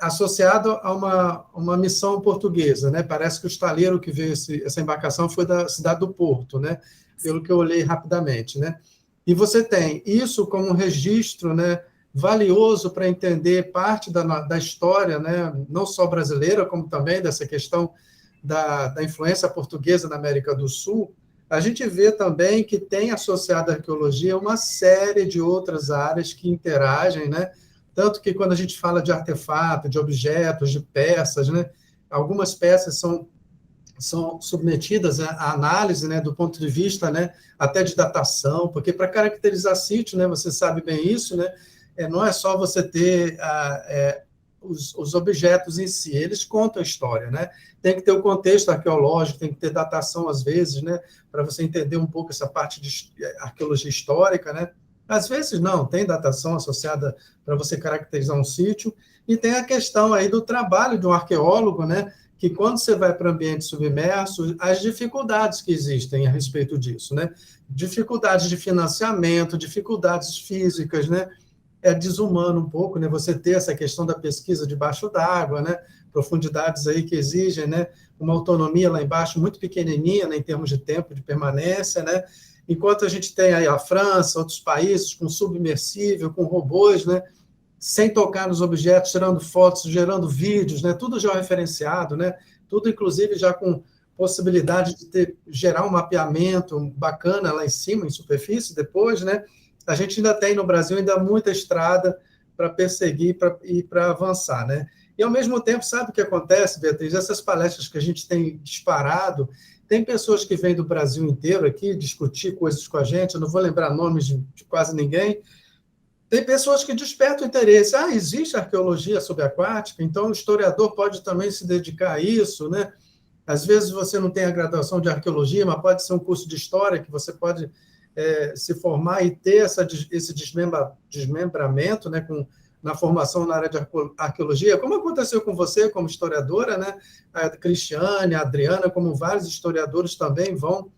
associado a uma missão portuguesa, né? Parece que o estaleiro que veio essa embarcação foi da cidade do Porto, né? Pelo que eu olhei rapidamente, né? E você tem isso como um registro, né, valioso para entender parte da história, né, não só brasileira, como também dessa questão da influência portuguesa na América do Sul. A gente vê também que tem associado à arqueologia uma série de outras áreas que interagem, né? Tanto que quando a gente fala de artefato, de objetos, de peças, né, algumas peças são submetidas à análise, né, do ponto de vista, né, até de datação, porque para caracterizar sítio, né, você sabe bem isso, né, não é só você ter os objetos em si, eles contam a história, né? Tem que ter o contexto arqueológico, tem que ter datação às vezes, né, para você entender um pouco essa parte de arqueologia histórica, né? Às vezes não, tem datação associada para você caracterizar um sítio, e tem a questão aí do trabalho de um arqueólogo, né, que quando você vai para ambiente submerso, as dificuldades que existem a respeito disso, né? Dificuldades de financiamento, dificuldades físicas, né? É desumano um pouco, né? Você ter essa questão da pesquisa debaixo d'água, né? Profundidades aí que exigem, né, uma autonomia lá embaixo muito pequenininha, né, em termos de tempo de permanência, né? Enquanto a gente tem aí a França, outros países com submersível, com robôs, né, sem tocar nos objetos, tirando fotos, gerando vídeos, né, tudo já referenciado, né, tudo inclusive já com possibilidade de gerar um mapeamento bacana lá em cima, em superfície, depois, né? A gente ainda tem no Brasil ainda muita estrada para perseguir e para avançar, né? E, ao mesmo tempo, sabe o que acontece, Beatriz? Essas palestras que a gente tem disparado, tem pessoas que vêm do Brasil inteiro aqui discutir coisas com a gente, eu não vou lembrar nomes de quase ninguém, tem pessoas que despertam interesse. Ah, existe arqueologia subaquática, então o historiador pode também se dedicar a isso, né? Às vezes você não tem a graduação de arqueologia, mas pode ser um curso de história que você pode se formar e ter esse desmembramento, né, na formação na área de arqueologia, como aconteceu com você como historiadora, né? A Cristiane, a Adriana, como vários historiadores também vão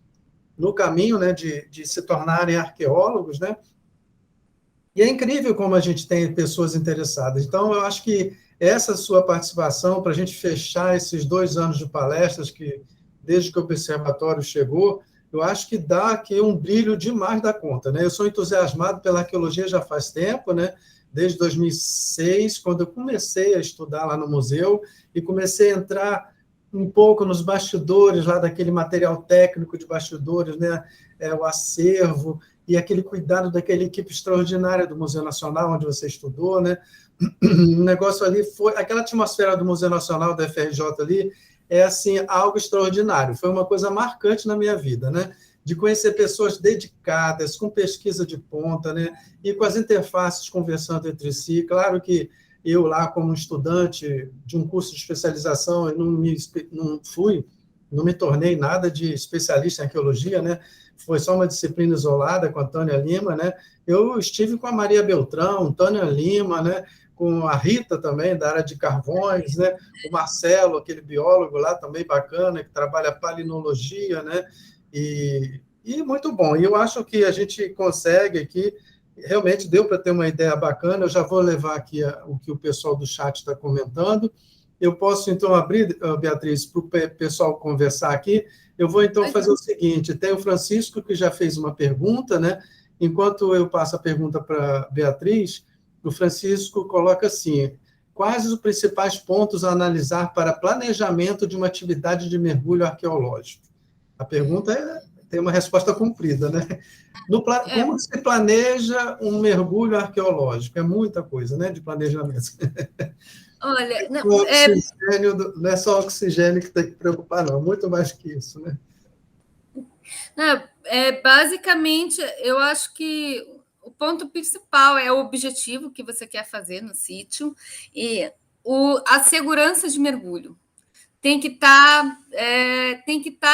no caminho, né, de se tornarem arqueólogos, né? E é incrível como a gente tem pessoas interessadas. Então, eu acho que essa sua participação, para a gente fechar esses 2 anos de palestras, que desde que o observatório chegou, eu acho que dá aqui um brilho demais da conta, né? Eu sou entusiasmado pela arqueologia já faz tempo, né? Desde 2006, quando eu comecei a estudar lá no museu e comecei a entrar um pouco nos bastidores lá daquele material técnico de bastidores, né? O acervo, e aquele cuidado daquela equipe extraordinária do Museu Nacional, onde você estudou, né? O negócio ali foi... Aquela atmosfera do Museu Nacional, da FRJ ali, é, assim, algo extraordinário. Foi uma coisa marcante na minha vida, né? De conhecer pessoas dedicadas, com pesquisa de ponta, né? E com as interfaces conversando entre si. Claro que eu lá, como estudante de um curso de especialização, eu não me tornei nada de especialista em arqueologia, né? Foi só uma disciplina isolada com a Tânia Lima, né? Eu estive com a Maria Beltrão, Tânia Lima, né? Com a Rita também, da área de carvões, né? O Marcelo, aquele biólogo lá também bacana, que trabalha palinologia, né? E muito bom. E eu acho que a gente consegue aqui, realmente deu para ter uma ideia bacana. Eu já vou levar aqui o que o pessoal do chat está comentando. Eu posso, então, abrir, Beatriz, para o pessoal conversar aqui. Eu vou, então, fazer o seguinte: tem o Francisco, que já fez uma pergunta, né? Enquanto eu passo a pergunta para a Beatriz, o Francisco coloca assim: quais os principais pontos a analisar para planejamento de uma atividade de mergulho arqueológico? A pergunta tem uma resposta comprida, né? Como se planeja um mergulho arqueológico? É muita coisa, né, de planejamento. Olha, não, Não é só oxigênio que tem que preocupar, não, muito mais que isso, né? Não, basicamente, eu acho que o ponto principal é o objetivo que você quer fazer no sítio e a segurança de mergulho tem que estar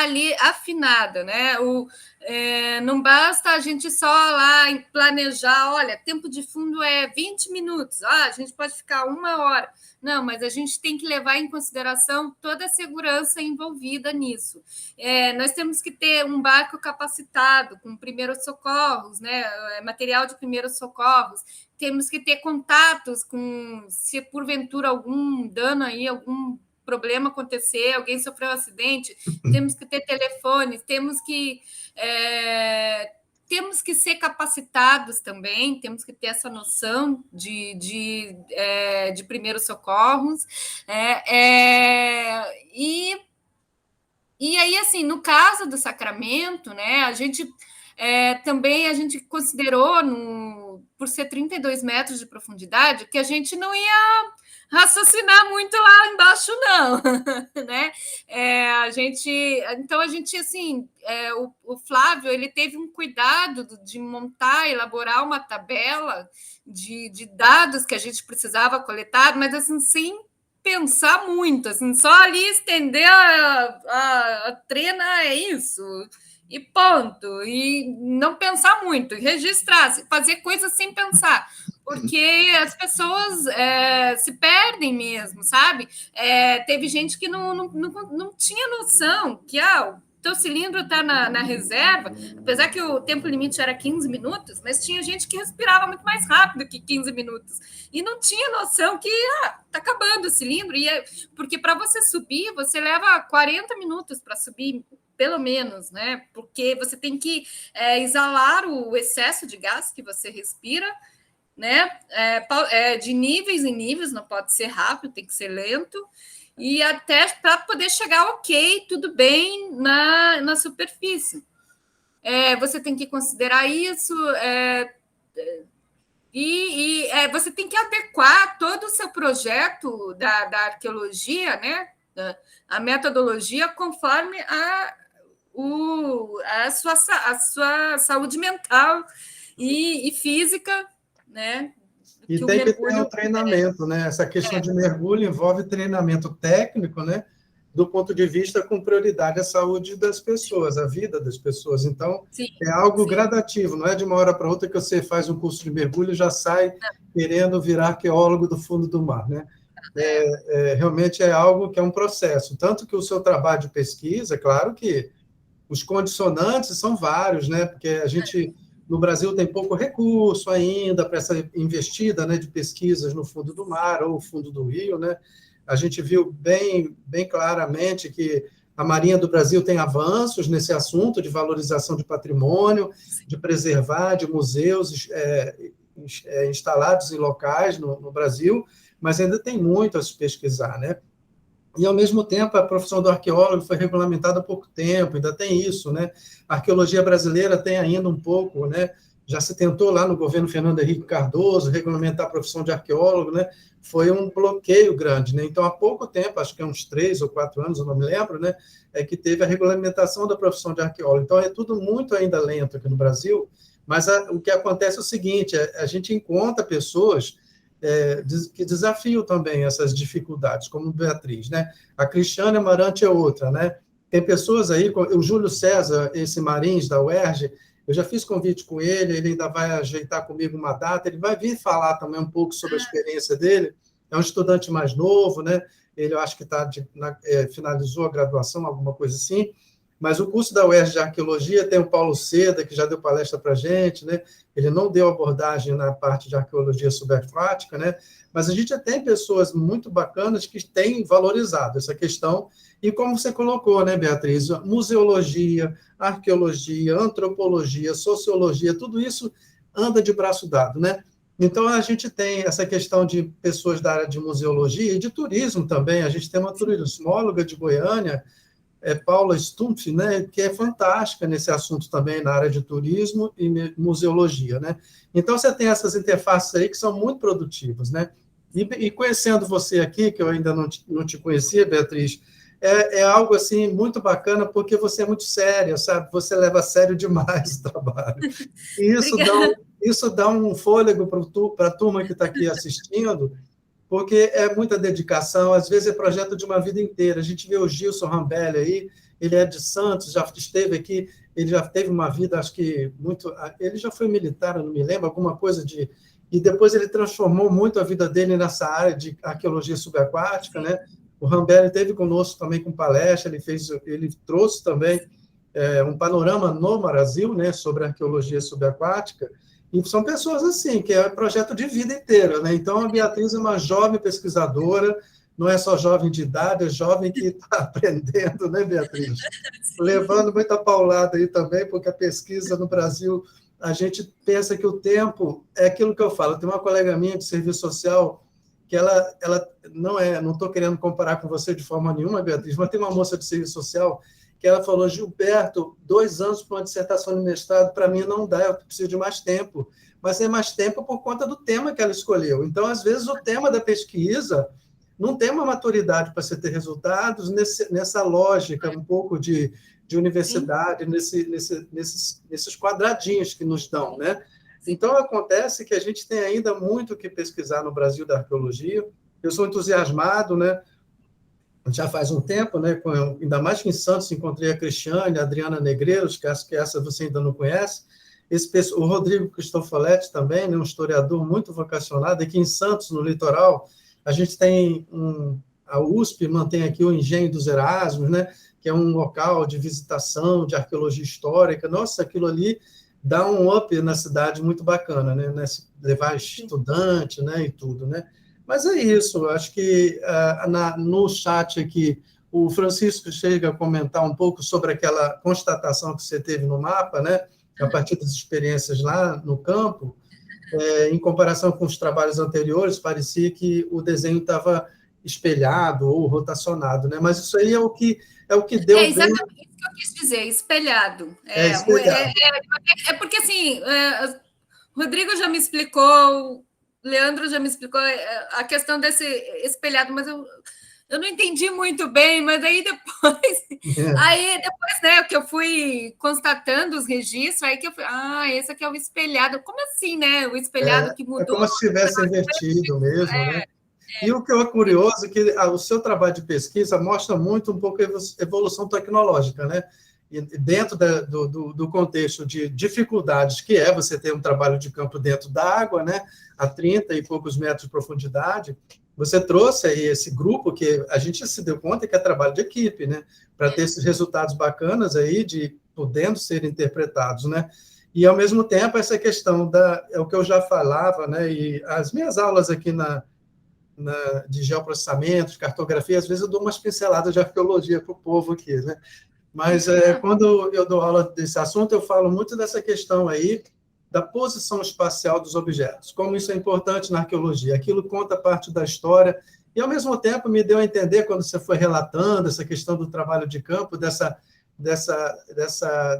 ali afinada, né? Não basta a gente só lá planejar, olha, tempo de fundo é 20 minutos, a gente pode ficar 1 hora. Não, mas a gente tem que levar em consideração toda a segurança envolvida nisso. Nós temos que ter um barco capacitado com primeiros socorros, né? Material de primeiros socorros. Temos que ter contatos com, se porventura algum dano aí, algum problema acontecer, alguém sofreu um acidente, temos que ter telefones, temos que ser capacitados também, temos que ter essa noção de primeiros socorros. E aí, assim, no caso do Sacramento, né, a gente também considerou, por ser 32 metros de profundidade, que a gente não ia raciocinar muito lá embaixo, não, né? Então a gente assim, o Flávio ele teve um cuidado de montar, elaborar uma tabela de dados que a gente precisava coletar, mas assim sem pensar muito, assim, só ali estender a trena é isso. E ponto. E não pensar muito, registrar, fazer coisas sem pensar, porque as pessoas se perdem mesmo, sabe? Teve gente que não tinha noção que o teu cilindro está na reserva, apesar que o tempo limite era 15 minutos, mas tinha gente que respirava muito mais rápido que 15 minutos e não tinha noção que está acabando o cilindro, porque para você subir, você leva 40 minutos para subir, pelo menos, né? Porque você tem que exalar o excesso de gás que você respira, né? De níveis em níveis, não pode ser rápido, tem que ser lento. e até para poder chegar ok, tudo bem na superfície. Você tem que considerar isso, você tem que adequar todo o seu projeto da arqueologia, né, a metodologia, conforme a sua saúde mental e física, né? E tem que ter um treinamento, né? Essa questão de mergulho envolve treinamento técnico, né? Do ponto de vista com prioridade à saúde das pessoas, à vida das pessoas. Então, sim, é algo gradativo, não é de uma hora para outra que você faz um curso de mergulho e já sai querendo virar arqueólogo do fundo do mar, né? Realmente é algo que é um processo. Tanto que o seu trabalho de pesquisa, claro que os condicionantes são vários, né? Porque a gente, no Brasil, tem pouco recurso ainda para essa investida, né, de pesquisas no fundo do mar ou fundo do rio, né? A gente viu bem claramente que a Marinha do Brasil tem avanços nesse assunto de valorização de patrimônio, de preservar, de museus instalados em locais no Brasil, mas ainda tem muito a se pesquisar, né? E, ao mesmo tempo, a profissão do arqueólogo foi regulamentada há pouco tempo, ainda tem isso, né? A arqueologia brasileira tem ainda um pouco, né? Já se tentou lá no governo Fernando Henrique Cardoso regulamentar a profissão de arqueólogo, né? Foi um bloqueio grande, né? Então, há pouco tempo, acho que há uns 3 ou 4 anos, eu não me lembro, né? Que teve a regulamentação da profissão de arqueólogo. Então, é tudo muito ainda lento aqui no Brasil, mas o que acontece é o seguinte, a gente encontra pessoas que desafiam também essas dificuldades, como Beatriz, né? A Cristiane Amarante é outra, né? Tem pessoas aí, o Júlio César, esse Marins da UERJ, eu já fiz convite com ele ainda vai ajeitar comigo uma data, ele vai vir falar também um pouco sobre a experiência dele, é um estudante mais novo, né? Ele, eu acho que finalizou a graduação, alguma coisa assim, mas o curso da UERJ de Arqueologia tem o Paulo Seda, que já deu palestra para a gente, né? Ele não deu abordagem na parte de arqueologia subaquática, né? Mas a gente já tem pessoas muito bacanas que têm valorizado essa questão, e como você colocou, né, Beatriz, museologia, arqueologia, antropologia, sociologia, tudo isso anda de braço dado, né? Então, a gente tem essa questão de pessoas da área de museologia e de turismo também. A gente tem uma turismóloga de Goiânia, Paula Stumpf, né, que é fantástica nesse assunto também, na área de turismo e museologia, né? Então, você tem essas interfaces aí que são muito produtivas, né? E conhecendo você aqui, que eu ainda não te conhecia, Beatriz, é algo, assim, muito bacana, porque você é muito séria, sabe? Você leva a sério demais o trabalho. E isso dá um fôlego para a turma que está aqui assistindo, porque é muita dedicação, às vezes é projeto de uma vida inteira. A gente vê o Gilson Rambelli aí, ele é de Santos, já esteve aqui, ele já teve uma vida, acho que muito... Ele já foi militar, eu não me lembro, alguma coisa de... E depois ele transformou muito a vida dele nessa área de arqueologia subaquática, né? O Rambelli esteve conosco também com palestra, ele trouxe também um panorama no Brasil, né, sobre a arqueologia subaquática. E são pessoas assim, que é projeto de vida inteira, né? Então, a Beatriz é uma jovem pesquisadora, não é só jovem de idade, é jovem que está aprendendo, né, Beatriz? Levando muita paulada aí também, porque a pesquisa no Brasil, a gente pensa que o tempo é aquilo que eu falo. Tem uma colega minha de serviço social que ela não estou querendo comparar com você de forma nenhuma, Beatriz, mas tem uma moça de serviço social que ela falou: Gilberto, 2 anos para uma dissertação de mestrado, para mim não dá, eu preciso de mais tempo. Mas é mais tempo por conta do tema que ela escolheu. Então, às vezes, o tema da pesquisa não tem uma maturidade para você ter resultados nessa lógica um pouco de universidade, nesses quadradinhos que nos dão, né? Então, acontece que a gente tem ainda muito o que pesquisar no Brasil da arqueologia. Eu sou entusiasmado, né? Já faz um tempo, né? Ainda mais que em Santos encontrei a Cristiane, a Adriana Negreiros, que acho que essa você ainda não conhece, o Rodrigo Cristofoletti também, né? Um historiador muito vocacionado. Aqui em Santos, no litoral, a gente tem a USP mantém aqui o Engenho dos Erasmos, né? Que é um local de visitação, de arqueologia histórica. Nossa, aquilo ali dá um up na cidade muito bacana, né? Levar estudante, né? E tudo, né? Mas é isso, acho que no chat aqui o Francisco chega a comentar um pouco sobre aquela constatação que você teve no mapa, né? A partir das experiências lá no campo, em comparação com os trabalhos anteriores, parecia que o desenho estava espelhado ou rotacionado, né? Mas isso aí é o que deu bem. Exatamente isso que eu quis dizer, espelhado. Espelhado. Porque assim, Rodrigo já me explicou, Leandro já me explicou a questão desse espelhado, mas eu não entendi muito bem, mas aí depois, né, que eu fui constatando os registros, aí que eu fui, esse aqui é o espelhado. Como assim, né? O espelhado que É mudou. como se tivesse invertido mesmo, né? E o que é curioso é que o seu trabalho de pesquisa mostra muito um pouco a evolução tecnológica, né? E dentro do contexto de dificuldades que é você ter um trabalho de campo dentro da água, né? A 30 e poucos metros de profundidade, você trouxe aí esse grupo que a gente se deu conta que é trabalho de equipe, né? Para ter esses resultados bacanas aí de podendo ser interpretados, né? E, ao mesmo tempo, essa questão é o que eu já falava, né? E as minhas aulas aqui de geoprocessamento, de cartografia, às vezes eu dou umas pinceladas de arqueologia para o povo aqui, né? Mas quando eu dou aula desse assunto, eu falo muito dessa questão aí da posição espacial dos objetos, como isso é importante na arqueologia. Aquilo conta parte da história e, ao mesmo tempo, me deu a entender, quando você foi relatando essa questão do trabalho de campo,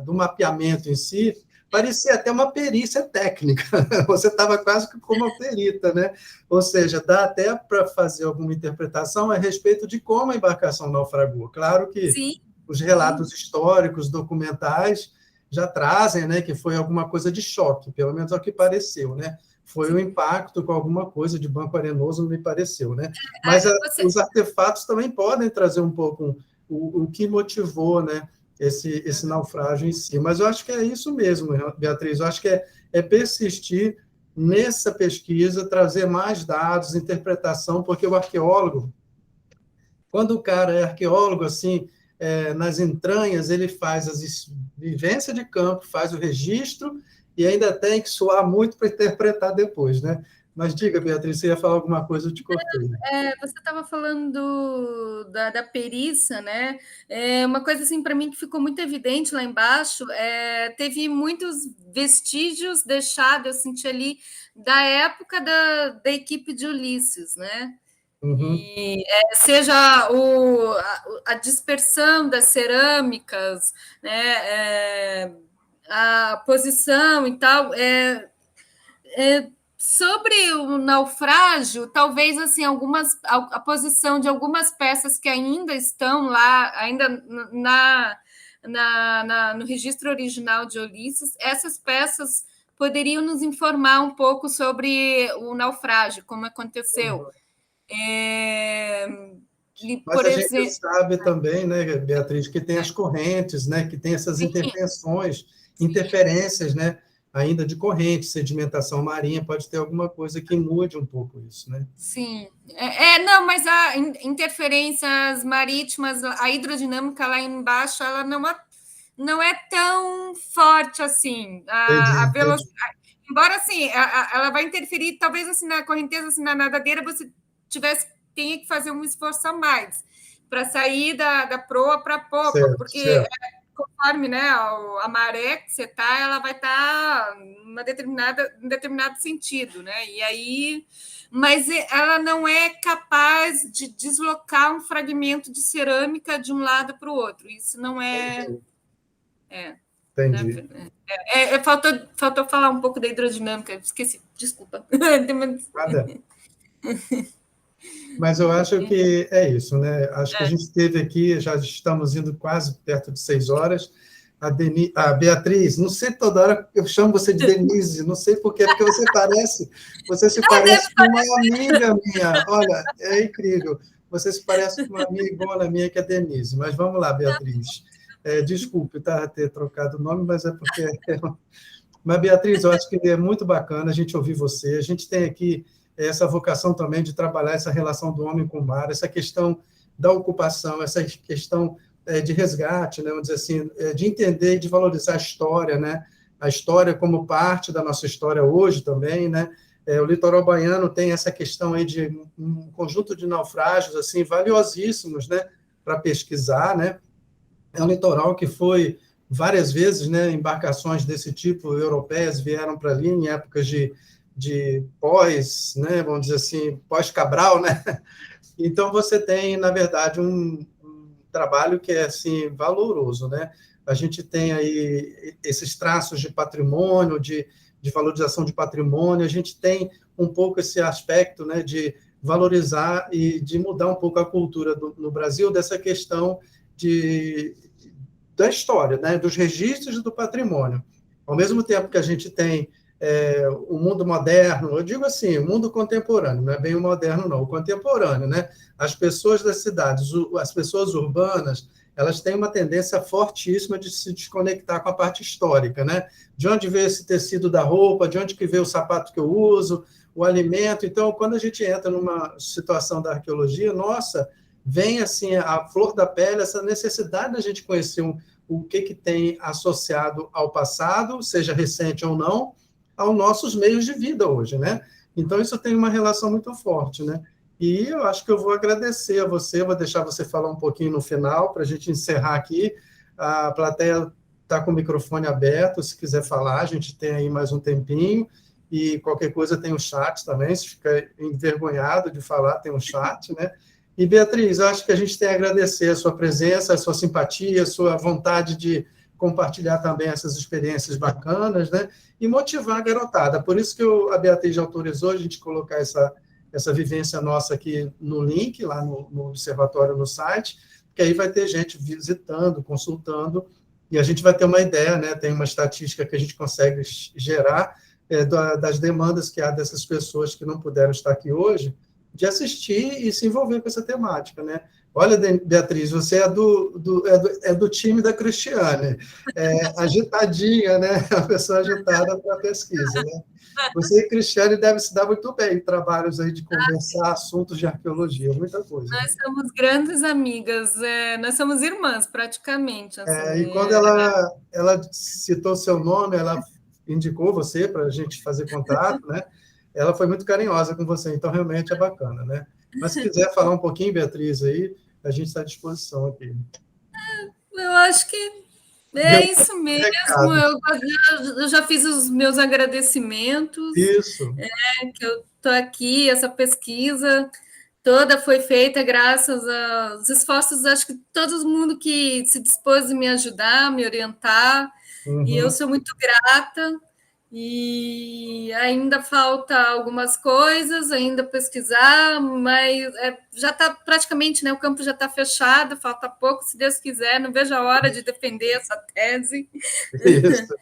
do mapeamento em si, parecia até uma perícia técnica. Você estava quase que como uma perita, né? Ou seja, dá até para fazer alguma interpretação a respeito de como a embarcação naufragou. Claro que Sim, os relatos históricos, documentais, já trazem, né, que foi alguma coisa de choque, pelo menos é o que pareceu, né? Foi um impacto com alguma coisa de banco arenoso, me pareceu, né? Mas os artefatos também podem trazer um pouco o que motivou, né, esse naufrágio em si. Mas eu acho que é isso mesmo, Beatriz. Eu acho que é persistir nessa pesquisa, trazer mais dados, interpretação, porque o arqueólogo, quando o cara é arqueólogo, assim, nas entranhas, ele faz as vivências de campo, faz o registro e ainda tem que suar muito para interpretar depois, né? Mas diga, Beatriz, você ia falar alguma coisa, eu te cortei. Você estava falando da perícia, né? Uma coisa assim para mim que ficou muito evidente lá embaixo, teve muitos vestígios deixados, eu senti ali, da época da equipe de Ulisses, né? Uhum. E seja a dispersão das cerâmicas, né? A posição e tal. Sobre o naufrágio, talvez assim a posição de algumas peças que ainda estão lá, ainda no registro original de Ulisses, essas peças poderiam nos informar um pouco sobre o naufrágio, como aconteceu. Uhum. Mas Por a gente exemplo, sabe também, né, Beatriz, que tem as correntes, né, que tem essas sim, interferências, né, ainda de corrente, sedimentação marinha, pode ter alguma coisa que mude um pouco isso, né? sim. Não, mas a interferências marítimas, a hidrodinâmica lá embaixo, ela não é tão forte assim. A Entendi. velocidade, embora assim, ela vai interferir, talvez assim, na correnteza, assim, na nadadeira, você tenha que fazer um esforço a mais para sair da proa para a popa, Certo, porque certo. conforme, né, a maré que você está, ela vai estar em determinado sentido, né? E aí, mas ela não é capaz de deslocar um fragmento de cerâmica de um lado para o outro. Isso não é. Entendi. Faltou falar um pouco da hidrodinâmica, esqueci, desculpa. Nada. Mas eu acho que é isso, né? Acho que a gente teve aqui, já estamos indo quase perto de 6 horas. A Beatriz, não sei toda hora eu chamo você de Denise, não sei por quê, porque você se parece com uma amiga minha. Olha, é incrível. Você se parece com uma amigona minha que é Denise. Mas vamos lá, Beatriz. Desculpe, tá, ter trocado o nome, mas é porque. Mas, Beatriz, eu acho que é muito bacana a gente ouvir você. A gente tem aqui essa vocação também de trabalhar essa relação do homem com o mar, essa questão da ocupação, essa questão de resgate, né, vamos dizer assim, de entender e de valorizar a história, né, a história como parte da nossa história hoje também, né, o litoral baiano tem essa questão aí de um conjunto de naufrágios, assim, valiosíssimos, né, para pesquisar, né, é um litoral que foi várias vezes, né, embarcações desse tipo europeias vieram para ali em épocas de pós, né, vamos dizer assim, pós-Cabral, né, Então, você tem, na verdade, um trabalho que é assim, valoroso, né? A gente tem aí esses traços de patrimônio, de valorização de patrimônio, a gente tem um pouco esse aspecto, né, de valorizar e de mudar um pouco a cultura no Brasil dessa questão da história, né, dos registros do patrimônio. Ao mesmo tempo que a gente tem o mundo moderno, eu digo assim, o mundo contemporâneo, não é bem o moderno, não, o contemporâneo, né? As pessoas das cidades, as pessoas urbanas, elas têm uma tendência fortíssima de se desconectar com a parte histórica, né? De onde veio esse tecido da roupa, de onde que veio o sapato que eu uso, o alimento. Então, quando a gente entra numa situação da arqueologia, nossa, vem assim a flor da pele, essa necessidade da gente conhecer o que tem associado ao passado, seja recente ou não, aos nossos meios de vida hoje, né? Então, isso tem uma relação muito forte, né? E eu acho que eu vou agradecer a você, vou deixar você falar um pouquinho no final, para a gente encerrar aqui. A plateia está com o microfone aberto, se quiser falar, a gente tem aí mais um tempinho, e qualquer coisa tem o chat também, se ficar envergonhado de falar, tem um chat, né? E, Beatriz, eu acho que a gente tem a agradecer a sua presença, a sua simpatia, a sua vontade de compartilhar também essas experiências bacanas, né? E motivar a garotada. Por isso que a Beatriz autorizou a gente colocar essa vivência nossa aqui no link, lá no observatório, no site, que aí vai ter gente visitando, consultando, e a gente vai ter uma ideia, né? Tem uma estatística que a gente consegue gerar das demandas que há dessas pessoas que não puderam estar aqui hoje, de assistir e se envolver com essa temática, né? Olha, Beatriz, você é do time da Cristiane, agitadinha, né? A pessoa agitada para a pesquisa, né? Você e Cristiane devem se dar muito bem em trabalhos aí de conversar assuntos de arqueologia, muita coisa. Nós somos grandes amigas, nós somos irmãs, praticamente. Assim, e quando ela citou seu nome, ela indicou você para a gente fazer contato, né? Ela foi muito carinhosa com você, então realmente é bacana, né? Mas se quiser falar um pouquinho, Beatriz, aí, a gente está à disposição aqui. Eu acho que é isso mesmo. Eu já fiz os meus agradecimentos. Isso. Que eu estou aqui, essa pesquisa toda foi feita graças aos esforços, acho que todo mundo que se dispôs a me ajudar, me orientar, e eu sou muito grata. E ainda falta algumas coisas, ainda pesquisar, mas já está praticamente, né, o campo já está fechado, falta pouco, se Deus quiser, não vejo a hora de defender essa tese. Isso.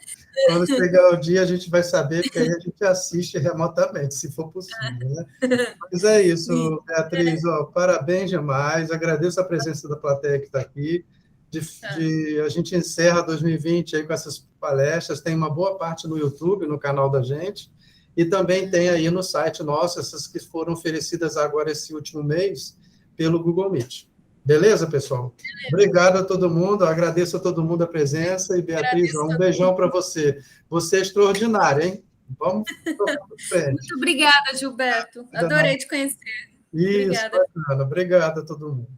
Quando chegar o dia, a gente vai saber, porque aí a gente assiste remotamente, se for possível, né? Mas é isso, Beatriz, parabéns demais, agradeço a presença da plateia que está aqui. A gente encerra 2020 aí com essas palestras, tem uma boa parte no YouTube, no canal da gente, e também tem aí no site nosso, essas que foram oferecidas agora esse último mês, pelo Google Meet. Beleza, pessoal? Obrigado a todo mundo, agradeço a todo mundo a presença, e Beatriz, um beijão para você. Você é extraordinária, hein? Vamos frente. Muito obrigada, Gilberto. Adorei te conhecer. Isso, bacana. Obrigado a todo mundo.